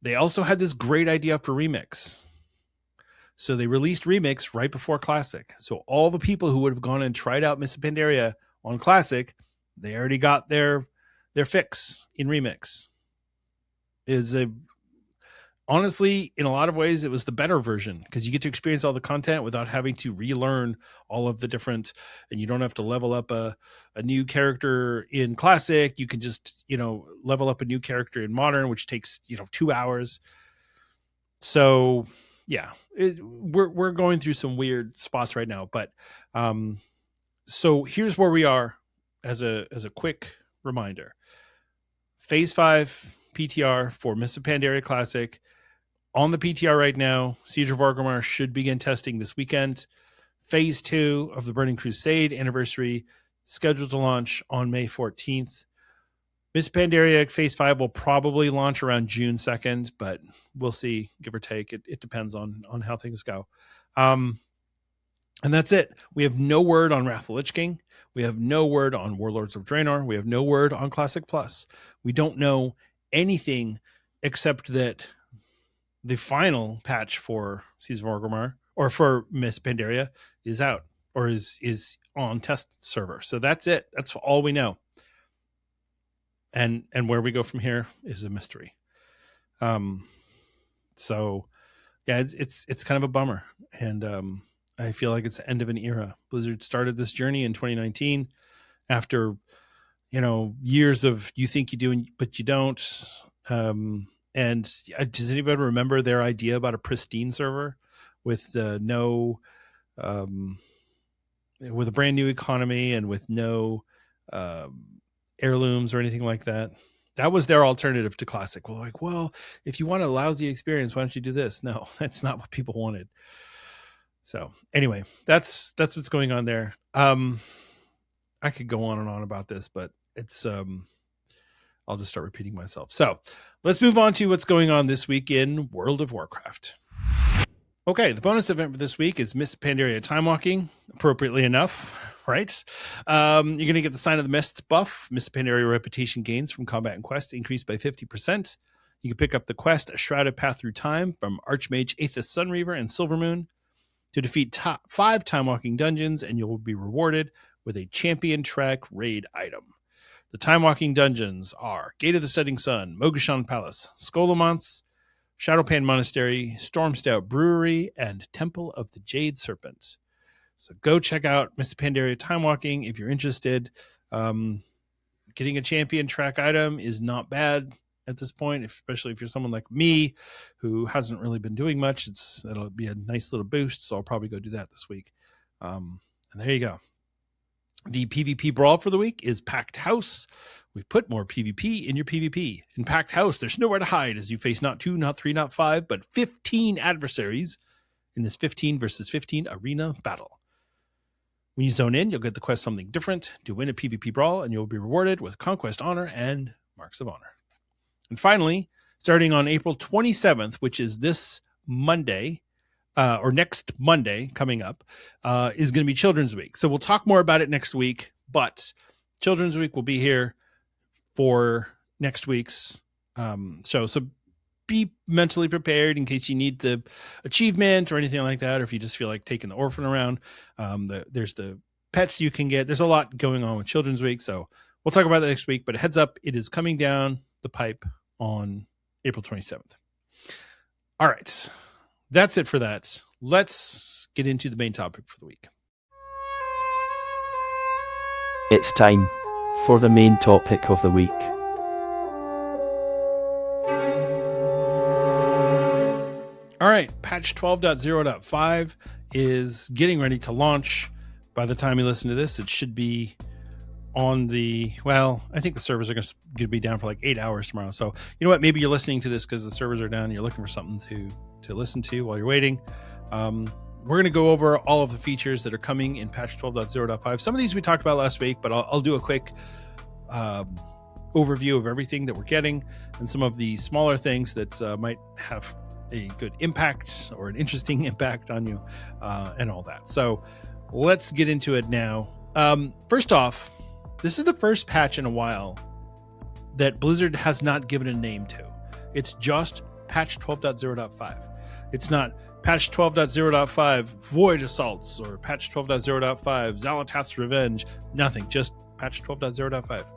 They also had this great idea for Remix. So they released Remix right before Classic. So all the people who would have gone and tried out Mists of Pandaria on Classic, they already got their fix in Remix. Honestly, in a lot of ways, it was the better version, because you get to experience all the content without having to relearn all of the different, and you don't have to level up a new character in Classic. You can just, level up a new character in Modern, which takes, 2 hours. So yeah, we're going through some weird spots right now, but so here's where we are as a quick reminder. Phase 5 PTR for Mists of Pandaria Classic on the PTR right now. Siege of Orgrimmar should begin testing this weekend. Phase 2 of the Burning Crusade Anniversary scheduled to launch on May 14th. Mists of Pandaria Phase 5 will probably launch around June 2nd, but we'll see, give or take. It depends on how things go. And that's it. We have no word on Wrath of the Lich King. We have no word on Warlords of Draenor. We have no word on Classic Plus. We don't know anything except that the final patch for Siege of Orgrimmar or for Mists of Pandaria is out or is on test server. So that's it. That's all we know. And where we go from here is a mystery. So yeah, it's kind of a bummer. And I feel like it's the end of an era. Blizzard started this journey in 2019 after, years of you think you do, but you don't. And does anybody remember their idea about a pristine server with with a brand new economy and with no heirlooms or anything like that? That was their alternative to Classic. Well, if you want a lousy experience, why don't you do this? No, that's not what people wanted. So anyway, that's what's going on there. I could go on and on about this, but it's I'll just start repeating myself. So let's move on to what's going on this week in World of Warcraft. Okay, the bonus event for this week is Mists of Pandaria Time Walking, appropriately enough, right? You're going to get the Sign of the Mists buff. Mists of Pandaria reputation gains from combat and quests increased by 50%. You can pick up the quest A Shrouded Path Through Time from Archmage Aethys Sunreaver and Silvermoon to defeat 5 Time Walking dungeons, and you will be rewarded with a Champion Track raid item. The Time Walking dungeons are Gate of the Setting Sun, Mogashan Palace, Skolomonts, Shadowpan Monastery, Stormstout Brewery, and Temple of the Jade Serpent. So go check out Mists of Pandaria Time Walking if you're interested. Getting a Champion Track item is not bad at this point, especially if you're someone like me who hasn't really been doing much. It'll be a nice little boost, so I'll probably go do that this week. And there you go. The PvP brawl for the week is Packed House. We've put more PvP in your PvP. In Packed House, there's nowhere to hide as you face not 2, not 3, not 5, but 15 adversaries in this 15 versus 15 arena battle. When you zone in, you'll get the quest Something Different to win a PvP brawl, and you'll be rewarded with Conquest Honor and Marks of Honor. And finally, starting on April 27th, which is this Monday, or next Monday coming up, is going to be Children's Week. So we'll talk more about it next week, but Children's Week will be here for next week's show. So be mentally prepared in case you need the achievement or anything like that, or if you just feel like taking the orphan around. There's the pets you can get. There's a lot going on with Children's Week, so we'll talk about that next week, but heads up, it is coming down the pipe on April 27th. All right. That's it for that. Let's get into the main topic for the week. It's time for the main topic of the week. All right. Patch 12.0.5 is getting ready to launch. By the time you listen to this, it should be on I think the servers are going to be down for like 8 hours tomorrow. So you know what? Maybe you're listening to this because the servers are down and you're looking for something to listen to while you're waiting. We're going to go over all of the features that are coming in patch 12.0.5. Some of these we talked about last week, but I'll do a quick overview of everything that we're getting and some of the smaller things that might have a good impact or an interesting impact on you and all that. So let's get into it now. First off, this is the first patch in a while that Blizzard has not given a name to. It's just patch 12.0.5. It's not patch 12.0.5 Void Assaults or patch 12.0.5 Xalatath's Revenge. Nothing, just patch 12.0.5.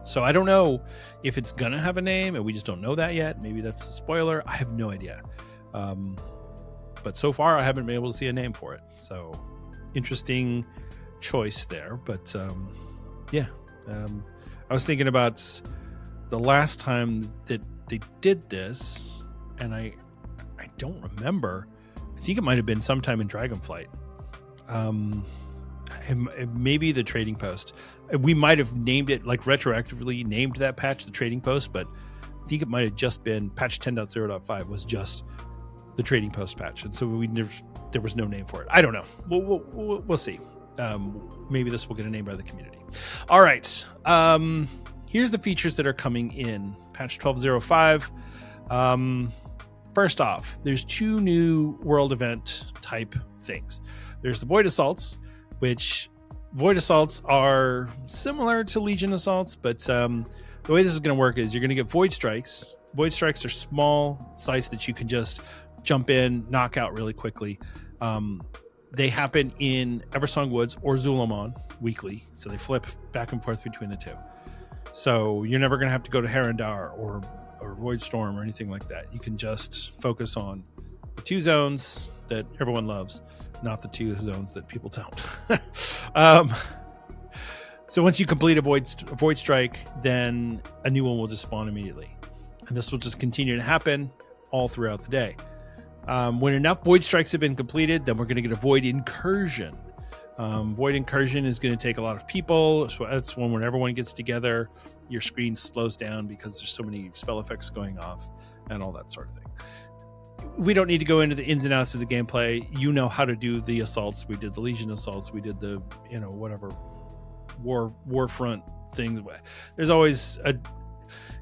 So I don't know if it's going to have a name, and we just don't know that yet. Maybe that's a spoiler. I have no idea. But so far, I haven't been able to see a name for it. So interesting choice there. But I was thinking about the last time that they did this, and I don't remember. I think it might have been sometime in Dragonflight. maybe the trading post. We might have named it, like retroactively named that patch the trading post, but I think it might have just been patch 10.0.5 was just the trading post patch, and so there was no name for it. I don't know. We'll see. Maybe this will get a name by the community. All right. Here's the features that are coming in patch 12.0.5. First off, there's 2 new world event type things. There's the Void Assaults, which Void Assaults are similar to Legion Assaults, but the way this is going to work is you're going to get Void Strikes. Void Strikes are small sites that you can just jump in, knock out really quickly. They happen in Eversong Woods or Zulamon weekly, so they flip back and forth between the 2. So you're never going to have to go to Herondar or Void Storm or anything like that. You can just focus on the 2 zones that everyone loves, not the 2 zones that people don't. So once you complete a Void Strike, then a new one will just spawn immediately. And this will just continue to happen all throughout the day. When enough Void Strikes have been completed, then we're going to get a Void Incursion. Void Incursion is going to take a lot of people. So that's when everyone gets together, your screen slows down because there's so many spell effects going off and all that sort of thing. We don't need to go into the ins and outs of the gameplay. You know how to do the assaults. We did the Legion assaults. We did the, whatever Warfront thing. There's always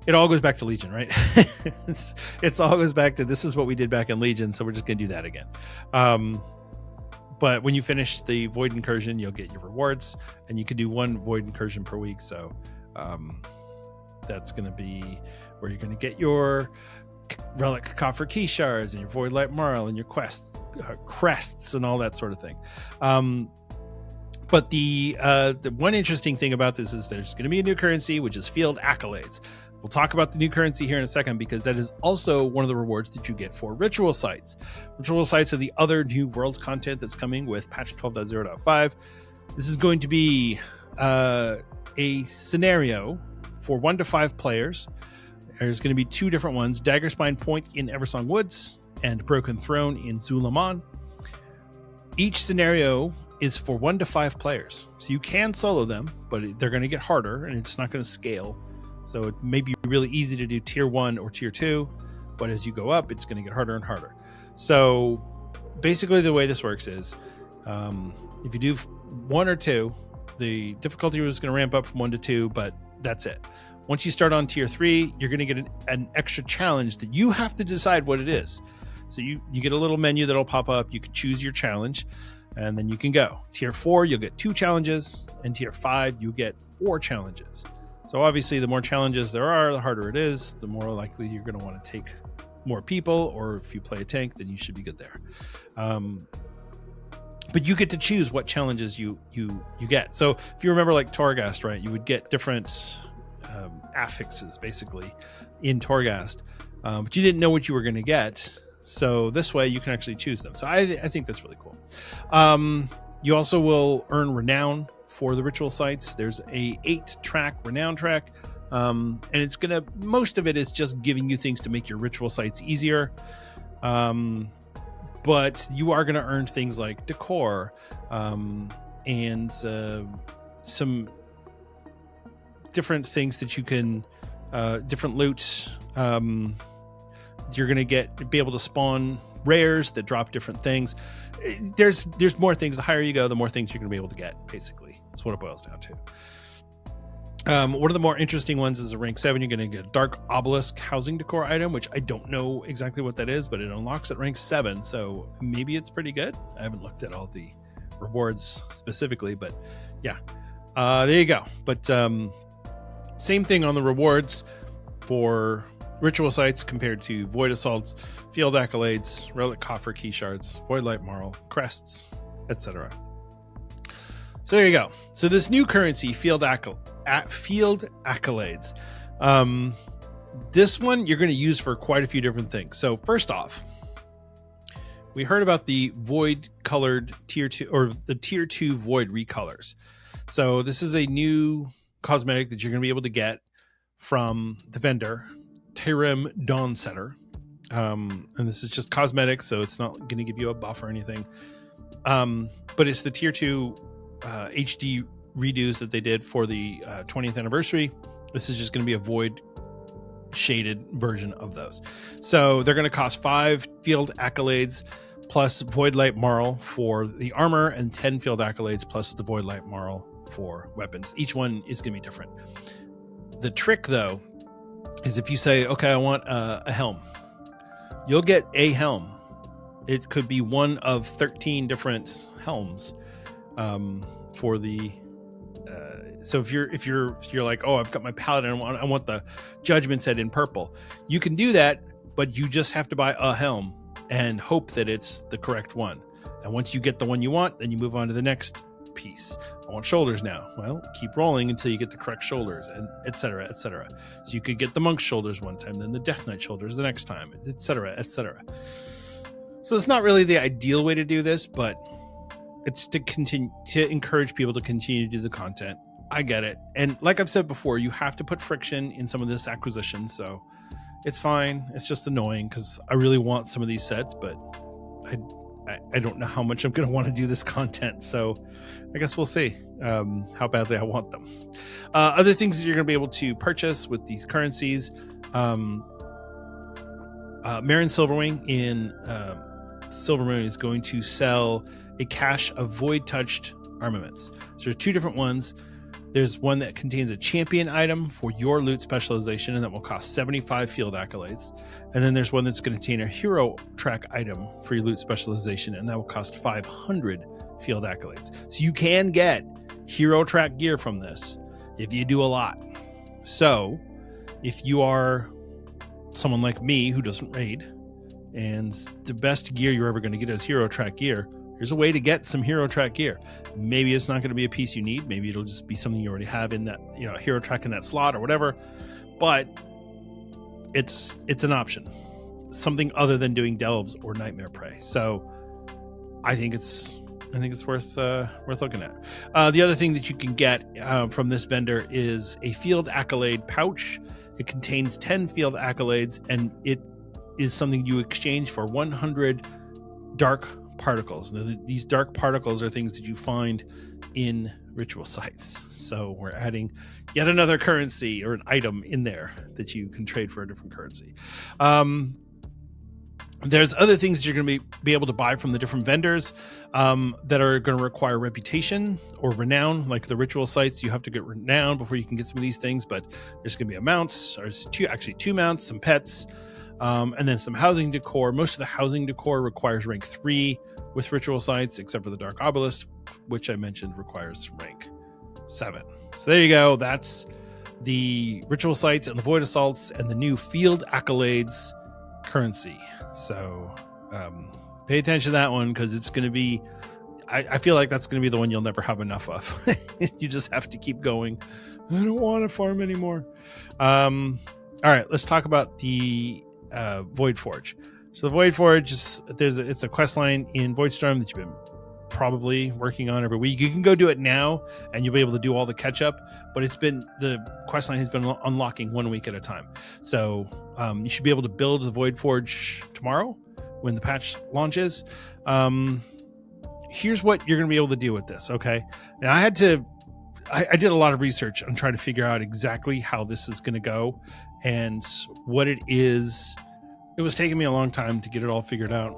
it all goes back to Legion, right? It's all goes back to, this is what we did back in Legion, so we're just going to do that again. But when you finish the Void Incursion, you'll get your rewards, and you can do 1 Void Incursion per week. So that's going to be where you're going to get your Relic Coffer Key Shards and your Void Light Marl and your crests and all that sort of thing. But the one interesting thing about this is there's going to be a new currency, which is Field Accolades. We'll talk about the new currency here in a second, because that is also one of the rewards that you get for ritual sites. Ritual sites are the other new world content that's coming with patch 12.0.5. This is going to be a scenario for 1 to 5 players. There's going to be 2 different ones: Daggerspine Point in Eversong Woods and Broken Throne in Zulamon. Each scenario is for 1 to 5 players. So you can solo them, but they're going to get harder and it's not going to scale. So it may be really easy to do tier 1 or tier 2, but as you go up, it's going to get harder and harder. So basically the way this works is if you do 1 or 2, the difficulty is going to ramp up from 1 to 2, but that's it. Once you start on tier 3, you're going to get an extra challenge that you have to decide what it is. So you get a little menu that'll pop up. You can choose your challenge, and then you can go. Tier 4, you'll get 2 challenges, and tier 5, you get 4 challenges. So obviously, the more challenges there are, the harder it is, the more likely you're going to want to take more people, or if you play a tank, then you should be good there. But you get to choose what challenges you get. So if you remember, like Torghast, right, you would get different affixes, basically, in Torghast, but you didn't know what you were going to get. So this way, you can actually choose them. So I think that's really cool. You also will earn renown for the ritual sites. There's a 8-track renown track, and it's gonna, most of it is just giving you things to make your ritual sites easier, but you are gonna earn things like decor and some different things that you can different loot. You're gonna be able to spawn rares that drop different things. There's more things. The higher you go, the more things you're gonna be able to get. Basically, that's what it boils down to. One of the more interesting ones is a rank 7. You're going to get a Dark Obelisk housing decor item, which I don't know exactly what that is, but it unlocks at rank 7, so maybe it's pretty good. I haven't looked at all the rewards specifically, but yeah, there you go. But same thing on the rewards for ritual sites compared to Void Assaults, Field Accolades, Relic Coffer Key Shards, Void Light Marl, Crests, etc. So there you go. So this new currency, Field Accolades, this one you're going to use for quite a few different things. So first off, we heard about the void colored tier 2, or the tier 2 void recolors. So this is a new cosmetic that you're going to be able to get from the vendor, Tyrim Dawnsetter. And this is just cosmetic, so it's not going to give you a buff or anything. But it's the tier 2 HD redos that they did for the 20th anniversary. This is just going to be a void shaded version of those. So they're going to cost 5 field accolades plus Void Light Marl for the armor, and 10 field accolades plus the Void Light Marl for weapons. Each one is going to be different. The trick, though, is if you say, okay, I want a helm, you'll get a helm. It could be one of 13 different helms for the. So if you're like, oh, I've got my paladin, I want the judgment set in purple, you can do that, but you just have to buy a helm and hope that it's the correct one. And once you get the one you want, then you move on to the next piece. I want shoulders now. Well, keep rolling until you get the correct shoulders, and et cetera, et cetera. So you could get the monk's shoulders one time, then the Death Knight shoulders the next time, et cetera, et cetera. So it's not really the ideal way to do this, but it's to continue to encourage people to continue to do the content. I get it. And like I've said before, you have to put friction in some of this acquisition, so it's fine. It's just annoying because I really want some of these sets, but I don't know how much I'm going to want to do this content. So I guess we'll see how badly I want them. Other things that you're going to be able to purchase with these currencies. Marin Silverwing in Silvermoon is going to sell a cache of void touched armaments. So there's 2 different ones. There's one that contains a champion item for your loot specialization, and that will cost 75 field accolades. And then there's one that's going to contain a hero track item for your loot specialization, and that will cost 500 field accolades. So you can get hero track gear from this if you do a lot. So if you are someone like me who doesn't raid, and the best gear you're ever going to get is hero track gear, here's a way to get some hero track gear. Maybe it's not going to be a piece you need. Maybe it'll just be something you already have in that, hero track in that slot or whatever. But it's an option, something other than doing delves or nightmare prey. So I think it's worth looking at. The other thing that you can get from this vendor is a field accolade pouch. It contains 10 field accolades, and it is something you exchange for 100 dark particles. Now, these dark particles are things that you find in ritual sites. So we're adding yet another currency or an item in there that you can trade for a different currency. There's other things you're going to be able to buy from the different vendors that are going to require reputation or renown. Like the ritual sites, you have to get renown before you can get some of these things, but there's going to be a mount, or two mounts, some pets, and then some housing decor. Most of the housing decor requires rank 3 with ritual sites, except for the Dark Obelisk, which I mentioned requires rank 7. So there you go. That's the ritual sites and the void assaults and the new field accolades currency. So pay attention to that one, because it's going to be, I feel like that's going to be the one you'll never have enough of. You just have to keep going. I don't want to farm anymore. All right, let's talk about the Void Forge. So the Void Forge it's a quest line in Voidstorm that you've been probably working on every week. You can go do it now and you'll be able to do all the catch up, but the quest line has been unlocking 1 week at a time. So you should be able to build the Void Forge tomorrow when the patch launches. Here's what you're going to be able to do with this. Okay. Now I did a lot of research on trying to figure out exactly how this is going to go and what it is. It was taking me a long time to get it all figured out.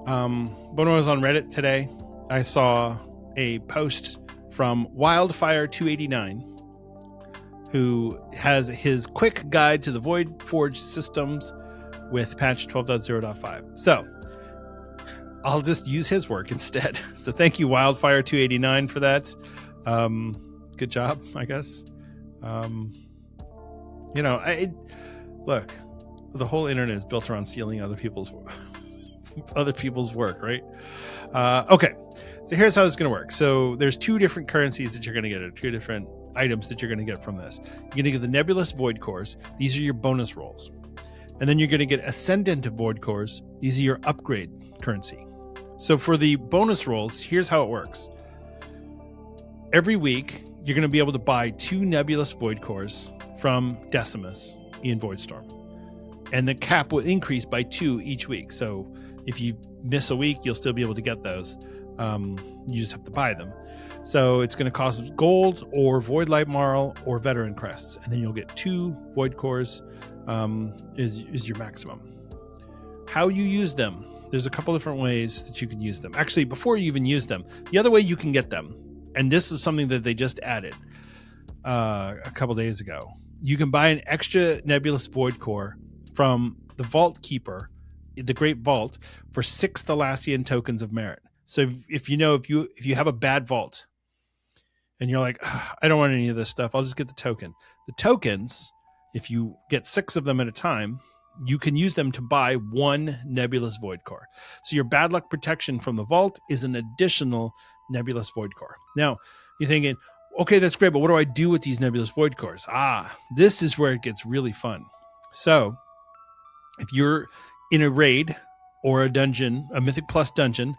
But when I was on Reddit today, I saw a post from Wildfire289, who has his quick guide to the Void Forge systems with patch 12.0.5. So I'll just use his work instead. So thank you, Wildfire289, for that. Good job, I guess. Look, the whole internet is built around stealing other people's work, right? Okay, so here's how it's going to work. So there's 2 different currencies that you're going to get, or 2 different items that you're going to get from this. You're going to get the Nebulous Void Cores. These are your bonus rolls. And then you're going to get Ascendant Void Cores. These are your upgrade currency. So for the bonus rolls, here's how it works. Every week, you're going to be able to buy 2 Nebulous Void Cores from Decimus in Voidstorm. And the cap will increase by 2 each week. So if you miss a week, you'll still be able to get those. You just have to buy them. So it's going to cost gold or Void Light Marl or Veteran Crests, and then you'll get 2 Void Cores is your maximum. How you use them, there's a couple different ways that you can use them. Actually, before you even use them, the other way you can get them, and this is something that they just added a couple days ago. You can buy an extra Nebulous Void Core from the Vault Keeper, the Great Vault, for 6 Thalassian tokens of merit. So if you have a bad vault and you're like, I don't want any of this stuff, I'll just get the token. The tokens, if you get 6 of them at a time, you can use them to buy 1 Nebulous Void Core. So your bad luck protection from the vault is an additional Nebulous Void Core. Now, you're thinking, okay, that's great, but what do I do with these Nebulous Void Cores? This is where it gets really fun. So if you're in a raid or a dungeon, a Mythic Plus dungeon,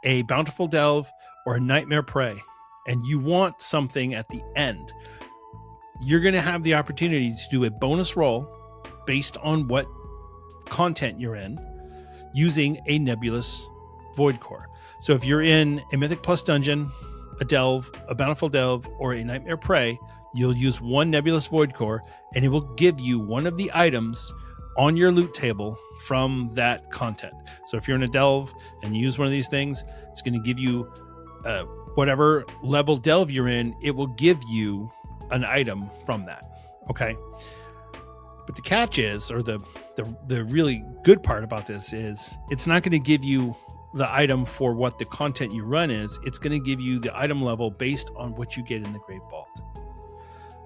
a Bountiful Delve, or a Nightmare Prey, and you want something at the end, you're going to have the opportunity to do a bonus roll based on what content you're in using a Nebulous Void Core. So if you're in a Mythic Plus dungeon, a Delve, a Bountiful Delve, or a Nightmare Prey, you'll use 1 Nebulous Void Core, and it will give you one of the items on your loot table from that content. So if you're in a Delve and you use one of these things, it's going to give you whatever level Delve you're in, it will give you an item from that. Okay. But the catch is, or the really good part about this is, it's not going to give you the item for what the content you run is. It's going to give you the item level based on what you get in the Great Vault.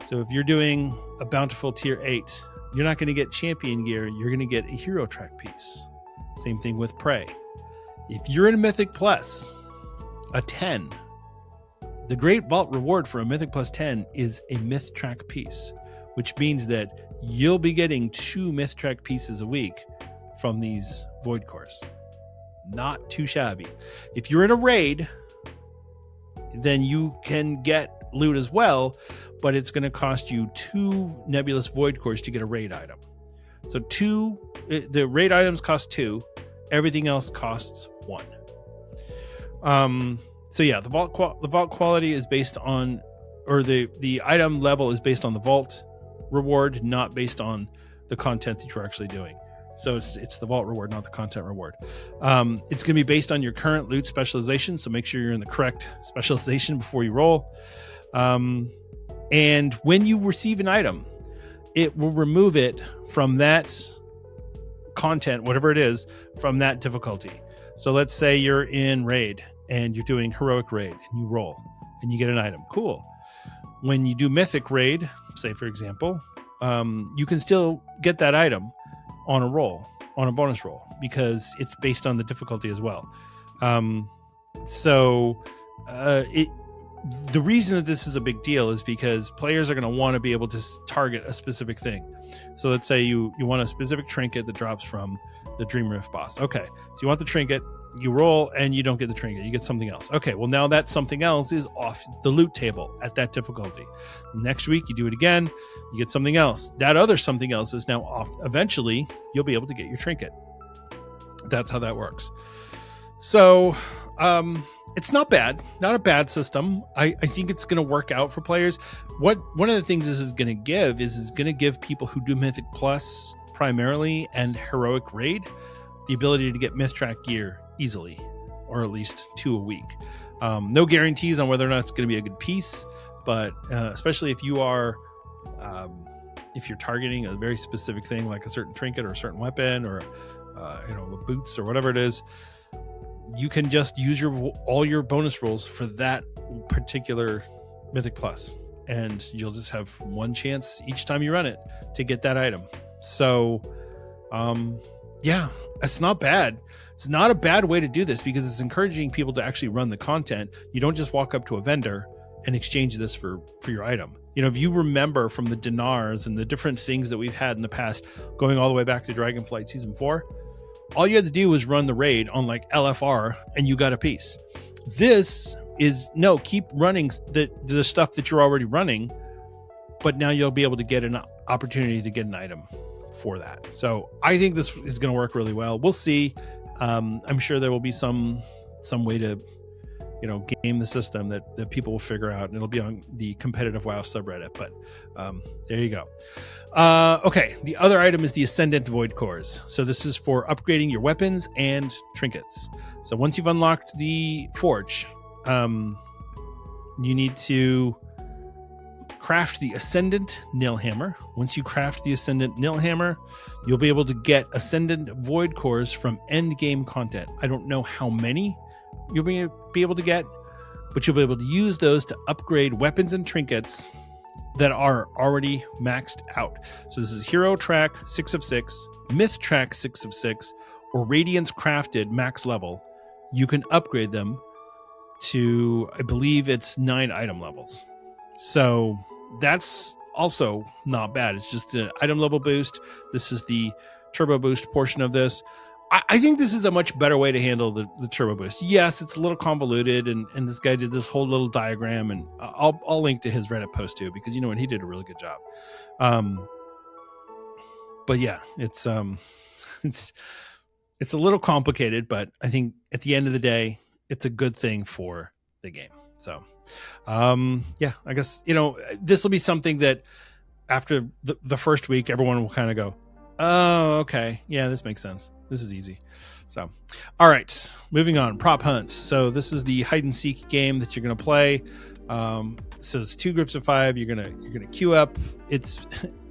So if you're doing a Bountiful Tier 8, you're not going to get champion gear. You're going to get a hero track piece. Same thing with Prey. If you're in a Mythic Plus, a 10, the Great Vault reward for a Mythic Plus 10 is a Myth Track piece, which means that you'll be getting 2 Myth Track pieces a week from these Void Cores. Not too shabby. If you're in a raid, then you can get loot as well, but it's going to cost you 2 Nebulous Void Cores to get a raid item. So the raid items cost 2, everything else costs 1. So yeah, the vault quality is based on, or the item level is based on the vault reward, not based on the content that you're actually doing. So it's the vault reward, not the content reward. It's going to be based on your current loot specialization, so make sure you're in the correct specialization before you roll. And when you receive an item, it will remove it from that content, whatever it is, from that difficulty. So let's say you're in raid and you're doing heroic raid and you roll and you get an item. Cool. When you do mythic raid, say for example, you can still get that item on a roll, on a bonus roll, because it's based on the difficulty as well. The reason that this is a big deal is because players are going to want to be able to target a specific thing. So let's say you want a specific trinket that drops from the Dream Rift boss. Okay, so you want the trinket, you roll and you don't get the trinket, you get something else. Okay, well now that something else is off the loot table at that difficulty. Next week you do it again, you get something else. That other something else is now off. Eventually you'll be able to get your trinket. That's how that works. So it's not bad, not a bad system. I think it's going to work out for players. One of the things this is going to give is going to give people who do Mythic Plus primarily and Heroic Raid the ability to get Myth Track gear easily, or at least 2 a week. No guarantees on whether or not it's going to be a good piece, but especially if you are if you're targeting a very specific thing like a certain trinket or a certain weapon or boots or whatever it is, you can just use all your bonus rolls for that particular Mythic Plus, and you'll just have one chance each time you run it to get that item. So yeah, it's not bad. It's not a bad way to do this because it's encouraging people to actually run the content. You don't just walk up to a vendor and exchange this for your item. You know, if you remember from the dinars and the different things that we've had in the past, going all the way back to Dragonflight Season 4, all you had to do was run the raid on like LFR and you got a piece. This is, no, keep running the stuff that you're already running, but now you'll be able to get an opportunity to get an item for that. So I think this is going to work really well. We'll see. I'm sure there will be some way to game the system that people will figure out, and it'll be on the competitive WoW subreddit. But there you go. Okay, the other item is the Ascendant Void Cores. So this is for upgrading your weapons and trinkets. So once you've unlocked the Forge, you need to craft the Ascendant Nailhammer. Once you craft the Ascendant Nailhammer, you'll be able to get Ascendant Void Cores from end game content. I don't know how many you'll be able to get, but you'll be able to use those to upgrade weapons and trinkets that are already maxed out. So this is Hero Track 6 of 6, Myth Track 6 of 6, or Radiance Crafted max level. You can upgrade them to, I believe it's 9 item levels. So that's also not bad. It's just an item level boost. This is the turbo boost portion of this. I think this is a much better way to handle the turbo boost. Yes, it's a little convoluted, and this guy did this whole little diagram, and I'll link to his Reddit post too, because you know what, he did a really good job. But yeah, it's a little complicated, but I think at the end of the day, it's a good thing for the game. So yeah, I guess this will be something that after the first week, everyone will kind of go, oh, okay, yeah, this makes sense. This is easy. So, all right, moving on. Prop hunts. So this is the hide and seek game that you're going to play. So it's 2 groups of 5. You're gonna queue up. It's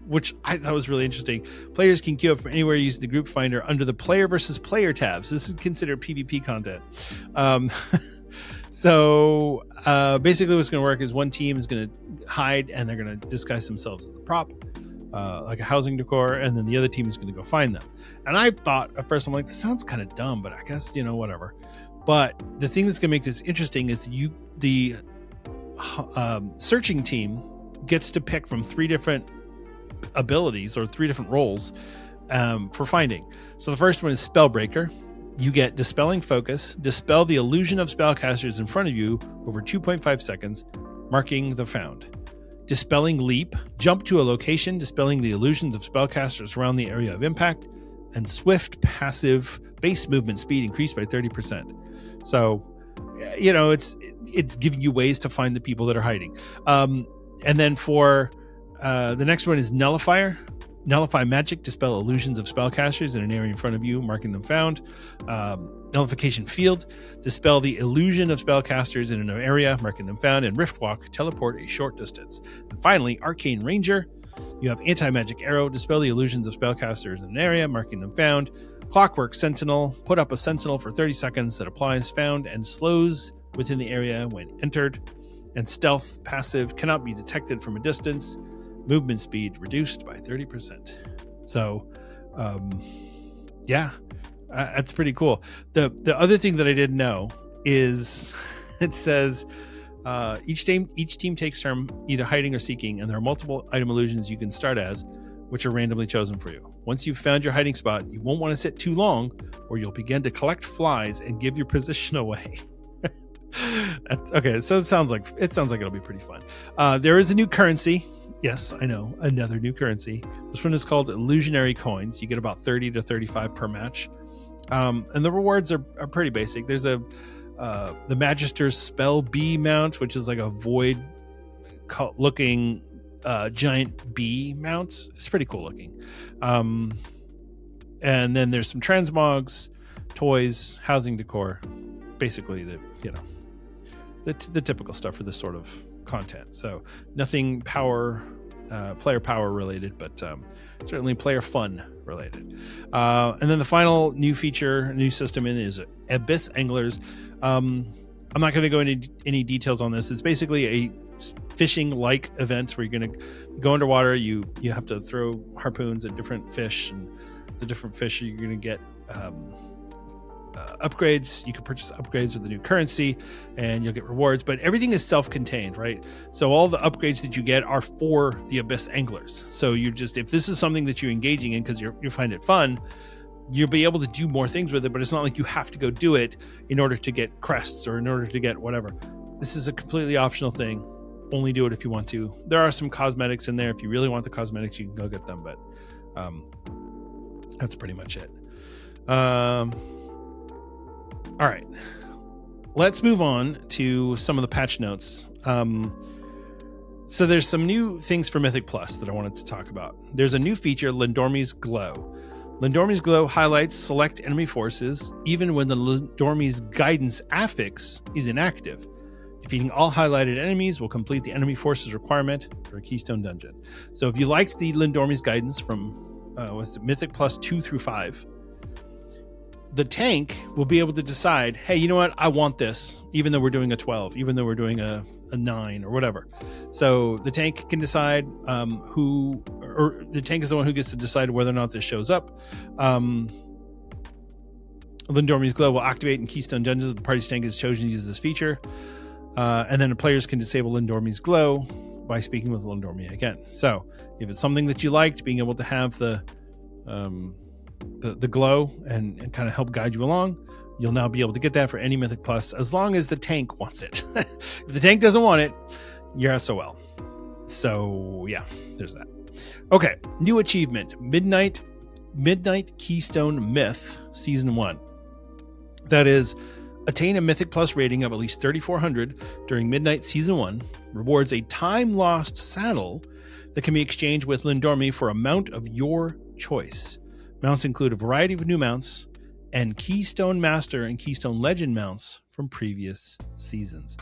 which I thought was really interesting. Players can queue up from anywhere using the group finder under the player versus player tabs. This is considered PvP content. So basically, what's going to work is one team is going to hide and they're going to disguise themselves as a prop, like a housing decor, and then the other team is going to go find them. And I thought at first, I'm like, this sounds kind of dumb, but I guess, whatever. But the thing that's going to make this interesting is that the searching team gets to pick from 3 different abilities or 3 different roles for finding. So the first one is Spellbreaker. You get Dispelling Focus, dispel the illusion of spellcasters in front of you over 2.5 seconds, marking the found. Dispelling Leap, jump to a location, dispelling the illusions of spellcasters around the area of impact. And Swift passive base movement speed increased by 30%. So, it's giving you ways to find the people that are hiding. And then for the next one is Nullifier. Nullify magic, dispel illusions of spellcasters in an area in front of you, marking them found. Nullification Field, dispel the illusion of spellcasters in an area, marking them found. And Riftwalk, teleport a short distance. And finally, Arcane Ranger. You have Anti-Magic Arrow, dispel the illusions of spellcasters in an area, marking them found. Clockwork Sentinel, put up a sentinel for 30 seconds that applies found and slows within the area when entered. And Stealth passive, cannot be detected from a distance. Movement speed reduced by 30%. So, yeah, that's pretty cool. The other thing that I didn't know is it says each team takes turn either hiding or seeking, and there are multiple item illusions you can start as, which are randomly chosen for you. Once you've found your hiding spot, you won't want to sit too long, or you'll begin to collect flies and give your position away. Okay, so it sounds like it'll be pretty fun. There is a new currency. Yes, I know, another new currency. This one is called Illusionary Coins. You get about 30 to 35 per match. And the rewards are pretty basic. There's the Magister's Spell Bee mount, which is like a void looking giant bee mount. It's pretty cool looking. And then there's some transmogs, toys, housing decor, basically the typical stuff for this sort of content. So nothing player power related, but certainly player fun related. And then the final new feature, new system is Abyss Anglers. I'm not going to go into any details on this. It's basically a fishing like event where you're going to go underwater. You have to throw harpoons at different fish, and the different fish you're going to get upgrades. You can purchase upgrades with the new currency and you'll get rewards, but everything is self-contained, right? So all the upgrades that you get are for the Abyss Anglers. So if this is something that you're engaging in because you find it fun, you'll be able to do more things with it, but it's not like you have to go do it in order to get crests or in order to get whatever. This is a completely optional thing. Only do it if you want to. There are some cosmetics in there. If you really want the cosmetics, you can go get them, but that's pretty much it. All right, let's move on to some of the patch notes. So there's some new things for Mythic Plus that I wanted to talk about. There's a new feature, Lindormi's Glow. Lindormi's Glow highlights select enemy forces even when the Lindormi's Guidance affix is inactive. Defeating all highlighted enemies will complete the enemy forces requirement for a Keystone Dungeon. So if you liked the Lindormi's Guidance from Mythic Plus 2 through 5, the tank will be able to decide, hey, you know what? I want this, even though we're doing a 12, even though we're doing a 9 or whatever. So the tank can decide the tank is the one who gets to decide whether or not this shows up. Lindormi's Glow will activate in Keystone Dungeons if the party's tank is chosen to use this feature. And then the players can disable Lindormi's Glow by speaking with Lindormi again. So if it's something that you liked, being able to have the glow and kind of help guide you along, you'll now be able to get that for any Mythic Plus as long as the tank wants it. If the tank doesn't want it, you're SOL. So yeah, there's that. Okay, new achievement, Midnight Keystone Myth Season 1. That is, attain a Mythic Plus rating of at least 3,400 during Midnight Season 1, rewards a time-lost saddle that can be exchanged with Lindormi for a mount of your choice. Mounts include a variety of new mounts and Keystone Master and Keystone Legend mounts from previous seasons.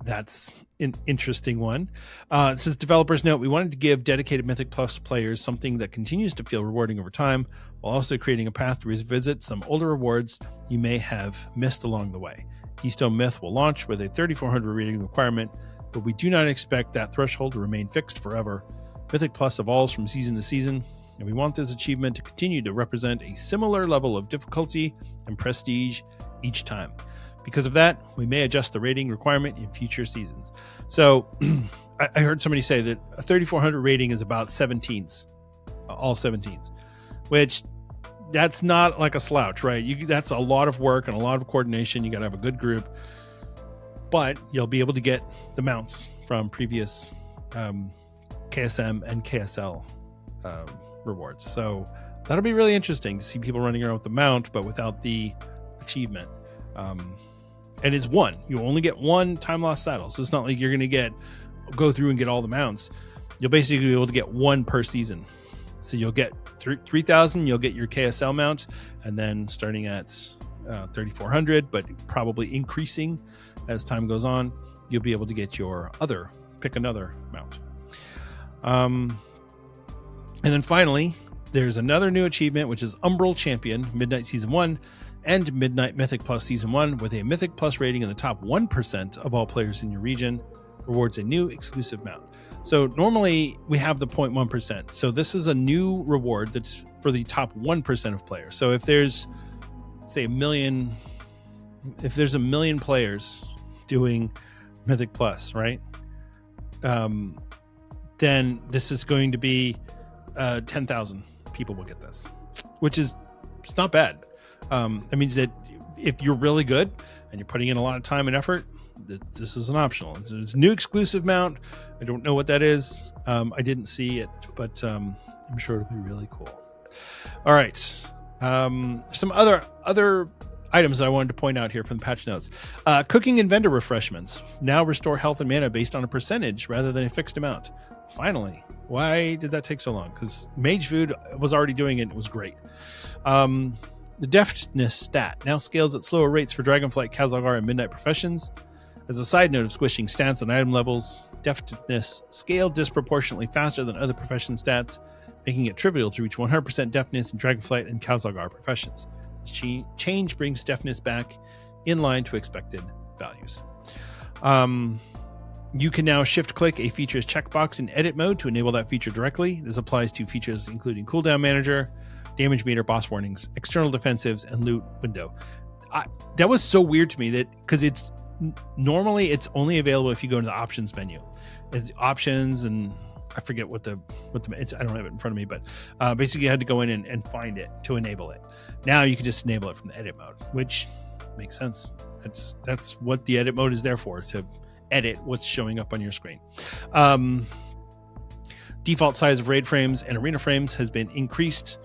That's an interesting one. It says, developers note, we wanted to give dedicated Mythic Plus players something that continues to feel rewarding over time, while also creating a path to revisit some older rewards you may have missed along the way. Keystone Myth will launch with a 3,400 rating requirement, but we do not expect that threshold to remain fixed forever. Mythic Plus evolves from season to season, and we want this achievement to continue to represent a similar level of difficulty and prestige each time. Because of that, we may adjust the rating requirement in future seasons. So I heard somebody say that a 3,400 rating is about 17s, all 17s, which that's not like a slouch, right? That's a lot of work and a lot of coordination. You got to have a good group, but you'll be able to get the mounts from previous KSM and KSL rewards. So that'll be really interesting to see people running around with the mount, but without the achievement. And it's one. You only get one time lost saddle. So it's not like you're going to go through and get all the mounts. You'll basically be able to get one per season. So you'll get 3,000, you'll get your KSL mount, and then starting at 3,400, but probably increasing as time goes on, you'll be able to get your pick another mount. And then finally, there's another new achievement, which is Umbral Champion, Midnight Season 1, and Midnight Mythic Plus Season 1 with a Mythic Plus rating in the top 1% of all players in your region. Rewards a new exclusive mount. So normally we have the 0.1%. So this is a new reward that's for the top 1% of players. So if there's, say, a million players doing Mythic Plus, right? Then this is going to be 10,000 people will get this, which is it's not bad. It means that if you're really good and you're putting in a lot of time and effort, this is an optional. It's a new exclusive mount. I don't know what that is. I didn't see it, but I'm sure it'll be really cool. All right. Some other items that I wanted to point out here from the patch notes. Cooking and vendor refreshments now restore health and mana based on a percentage rather than a fixed amount. Finally. Why did that take so long? Because Mage Food was already doing it. And it was great. The deftness stat now scales at slower rates for Dragonflight, Khazalgar, and Midnight Professions. As a side note of squishing stats and item levels, deftness scaled disproportionately faster than other profession stats, making it trivial to reach 100% deftness in Dragonflight and Khazalgar professions. Change brings deftness back in line to expected values. You can now shift-click a feature's checkbox in edit mode to enable that feature directly. This applies to features including cooldown manager, damage meter, boss warnings, external defensives, and loot window. That was so weird to me that because it's normally only available if you go into the options menu. It's options, and I forget what the I don't have it in front of me, but basically you had to go in and find it to enable it. Now you can just enable it from the edit mode, which makes sense. That's what the edit mode is there for, to edit what's showing up on your screen. Default size of raid frames and arena frames has been increased.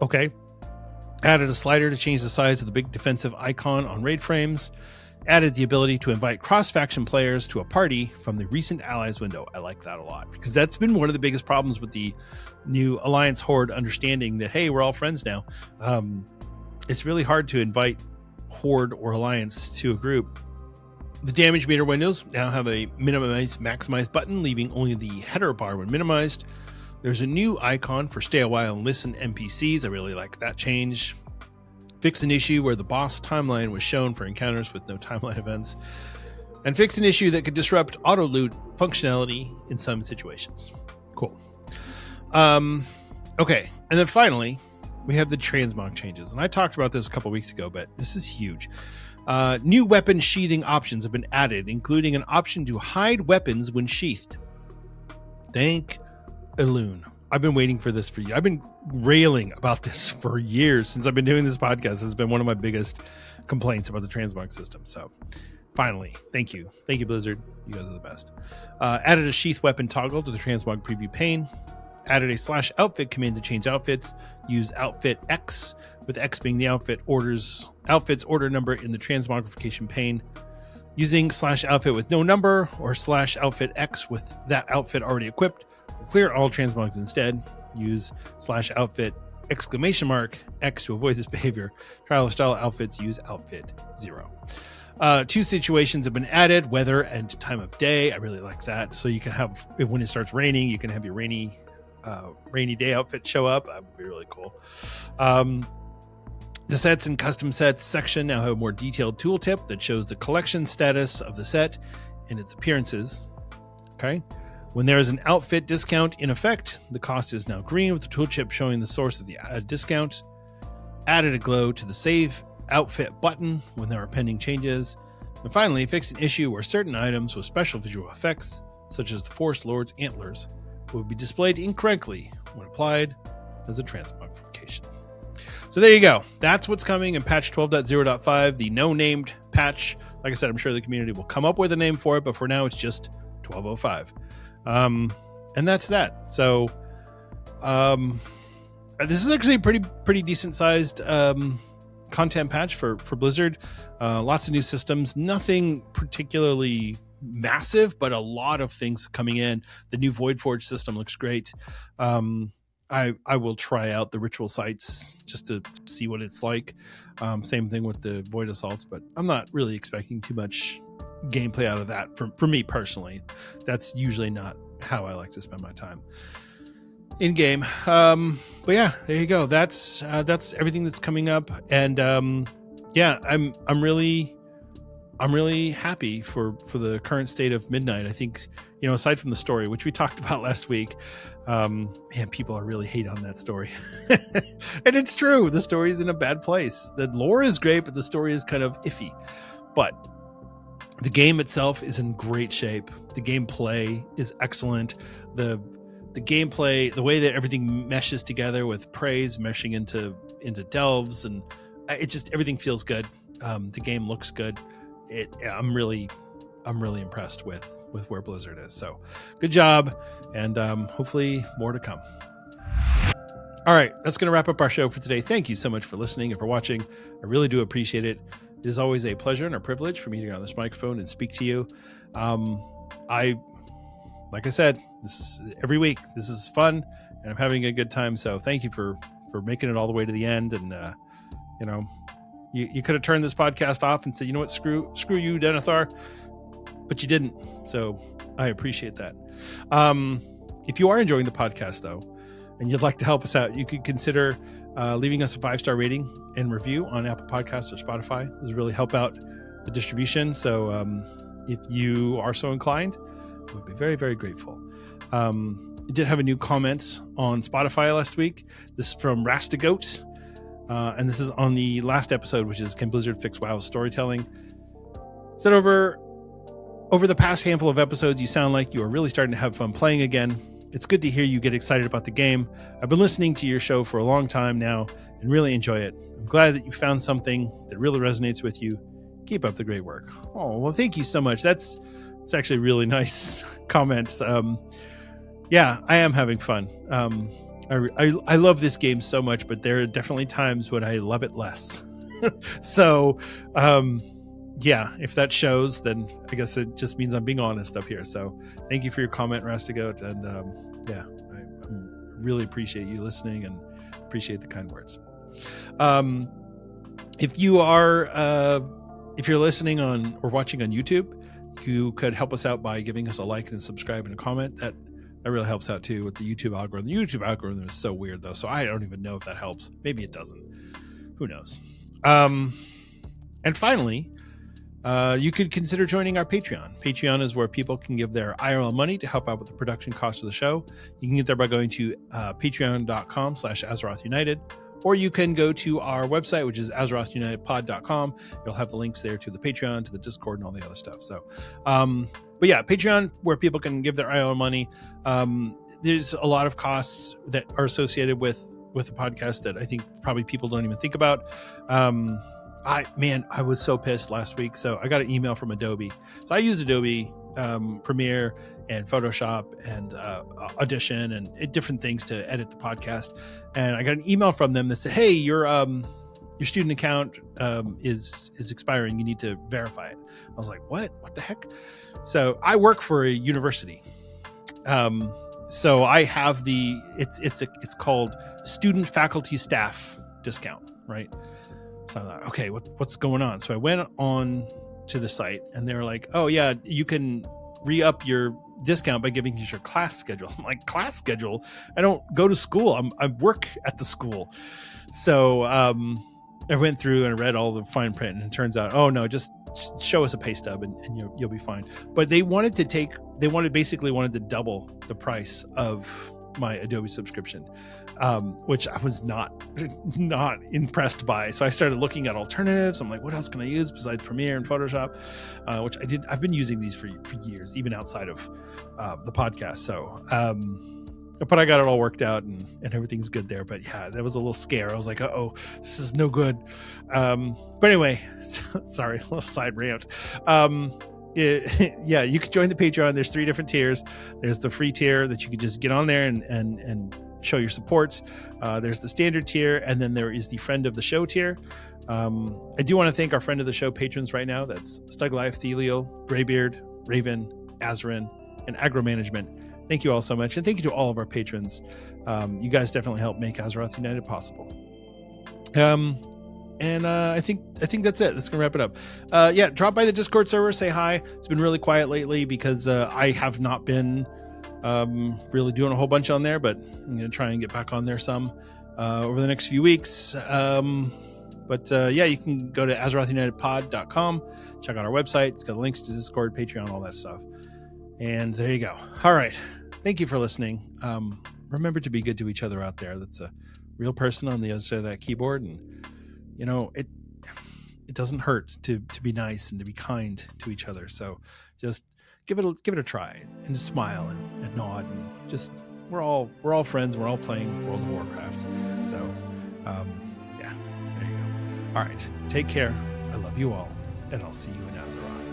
Okay. Added a slider to change the size of the big defensive icon on raid frames. Added the ability to invite cross-faction players to a party from the recent allies window. I like that a lot because that's been one of the biggest problems with the new Alliance Horde understanding that, hey, we're all friends now. It's really hard to invite Horde or Alliance to a group. The damage meter windows now have a minimize maximize button, leaving only the header bar when minimized. There's a new icon for stay a while and listen NPCs. I really like that change. Fix an issue where the boss timeline was shown for encounters with no timeline events. And fix an issue that could disrupt auto loot functionality in some situations. Cool. Okay. And then finally, we have the transmog changes. And I talked about this a couple weeks ago, but this is huge. New weapon sheathing options have been added, including an option to hide weapons when sheathed. Thank Elune. I've been waiting for this for you. I've been railing about this for years since I've been doing this podcast. This has been one of my biggest complaints about the transmog system. So finally, thank you. Thank you, Blizzard. You guys are the best. Added a sheath weapon toggle to the transmog preview pane. Added a /outfit command to change outfits. Use outfit X, with X being the outfit's order number in the transmogrification pane. Using /outfit with no number or /outfit X with that outfit already equipped. Clear all transmogs instead. Use /outfit X to avoid this behavior. Trial of style outfits, use outfit 0. 2 situations have been added, weather and time of day. I really like that. So you can have, when it starts raining, you can have your rainy day outfit show up. That would be really cool. The sets and custom sets section now have a more detailed tooltip that shows the collection status of the set and its appearances. Okay. When there is an outfit discount in effect, the cost is now green with the tooltip showing the source of the discount. Added a glow to the save outfit button when there are pending changes. And finally, fixed an issue where certain items with special visual effects, such as the Forest Lord's antlers, will be displayed incorrectly when applied as a transmogrification. So there you go. That's what's coming in patch 12.0.5, the no-named patch. Like I said, I'm sure the community will come up with a name for it, but for now it's just 12.05. And that's that. So, this is actually a pretty decent sized, content patch for Blizzard. Lots of new systems, nothing particularly massive, but a lot of things coming in. The new Voidforge system looks great. I will try out the ritual sites just to see what it's like. Same thing with the Void Assaults, but I'm not really expecting too much gameplay out of that for me personally. That's usually not how I like to spend my time in game. But yeah, there you go. That's everything that's coming up. And yeah, I'm really happy for the current state of Midnight. I think, aside from the story, which we talked about last week, man, people are really hate on that story. And it's true. The story is in a bad place. The lore is great, but the story is kind of iffy. But the game itself is in great shape. The gameplay is excellent. The gameplay, the way that everything meshes together with praise meshing into delves, and it just, everything feels good. The game looks good. I'm really impressed with where Blizzard is. So good job, and hopefully more to come. All right, that's going to wrap up our show for today. Thank you so much for listening and for watching. I really do appreciate it. It is always a pleasure and a privilege for me to get on this microphone and speak to you. Like I said, this is every week. This is fun, and I'm having a good time. So thank you for making it all the way to the end. And you could have turned this podcast off and said, you know what, screw you, Denethar, but you didn't. So I appreciate that. If you are enjoying the podcast though, and you'd like to help us out, you could consider leaving us a 5-star rating and review on Apple Podcasts or Spotify. This would really help out the distribution. So if you are so inclined, I would be very, very grateful. I did have a new comment on Spotify last week. This is from Rastagoat. And this is on the last episode, which is Can Blizzard Fix WoW's Storytelling? Said over the past handful of episodes, you sound like you are really starting to have fun playing again. It's good to hear you get excited about the game. I've been listening to your show for a long time now and really enjoy it. I'm glad that you found something that really resonates with you. Keep up the great work. Oh, well, thank you so much. That's actually really nice comments. Yeah, I am having fun. I love this game so much, but there are definitely times when I love it less. So, yeah, if that shows, then I guess it just means I'm being honest up here. So thank you for your comment, Rastigoat. And yeah, I really appreciate you listening and appreciate the kind words. If you're listening on or watching on YouTube, you could help us out by giving us a like and subscribe and a comment. That really helps out too with the YouTube algorithm. The YouTube algorithm is so weird though, so I don't even know if that helps. Maybe it doesn't. Who knows? And finally, you could consider joining our Patreon. Patreon is where people can give their IRL money to help out with the production cost of the show. You can get there by going to patreon.com/Azeroth United, or you can go to our website, which is AzerothUnitedPod.com. You'll have the links there to the Patreon, to the Discord, and all the other stuff. So, but yeah, Patreon, where people can give their IRL money. There's a lot of costs that are associated with the podcast that I think probably people don't even think about. I was so pissed last week. So I got an email from Adobe. So I use Adobe Premiere and Photoshop and Audition and different things to edit the podcast. And I got an email from them that said, "Hey, your student account is expiring. You need to verify it." I was like, "What the heck?" So I work for a university. So I have it's called student faculty staff discount, right? So I thought, okay, what's going on? So I went on to the site and they were like, "Oh yeah, you can re-up your discount by giving us your class schedule." I'm like, "Class schedule? I don't go to school. I work at the school." So I went through and read all the fine print, and it turns out, oh no, just show us a pay stub and you'll be fine. But they wanted to double the price of my Adobe subscription, which I was not impressed by. So I started looking at alternatives. I'm like, what else can I use besides Premiere and Photoshop? Which I've been using these for years, even outside of the podcast. So, but I got it all worked out and everything's good there. But yeah, that was a little scare. I was like, "Uh-oh, this is no good." But anyway, sorry, a little side rant. Yeah, you can join the Patreon. There's 3 different tiers. There's the free tier that you can just get on there and show your supports. There's the standard tier, and then there is the friend of the show tier. I do want to thank our friend of the show patrons right now. That's Stuglife, Thelial, Greybeard, Raven, Azarin, and Agro Management. Thank you all so much, and thank you to all of our patrons. You guys definitely help make Azeroth United possible. And I think that's it. That's gonna wrap it up. Yeah, drop by the Discord server, say hi. It's been really quiet lately because I have not been really doing a whole bunch on there, but I'm gonna try and get back on there some over the next few weeks. But yeah, you can go to AzerothUnitedPod.com, check out our website. It's got links to Discord, Patreon, all that stuff. And there you go. All right. Thank you for listening. Remember to be good to each other out there. That's a real person on the other side of that keyboard. And, you know, it doesn't hurt to be nice and to be kind to each other. So just give it a try and just smile and nod and just, we're all friends. We're all playing World of Warcraft. So, yeah, there you go. All right. Take care. I love you all, and I'll see you in Azeroth.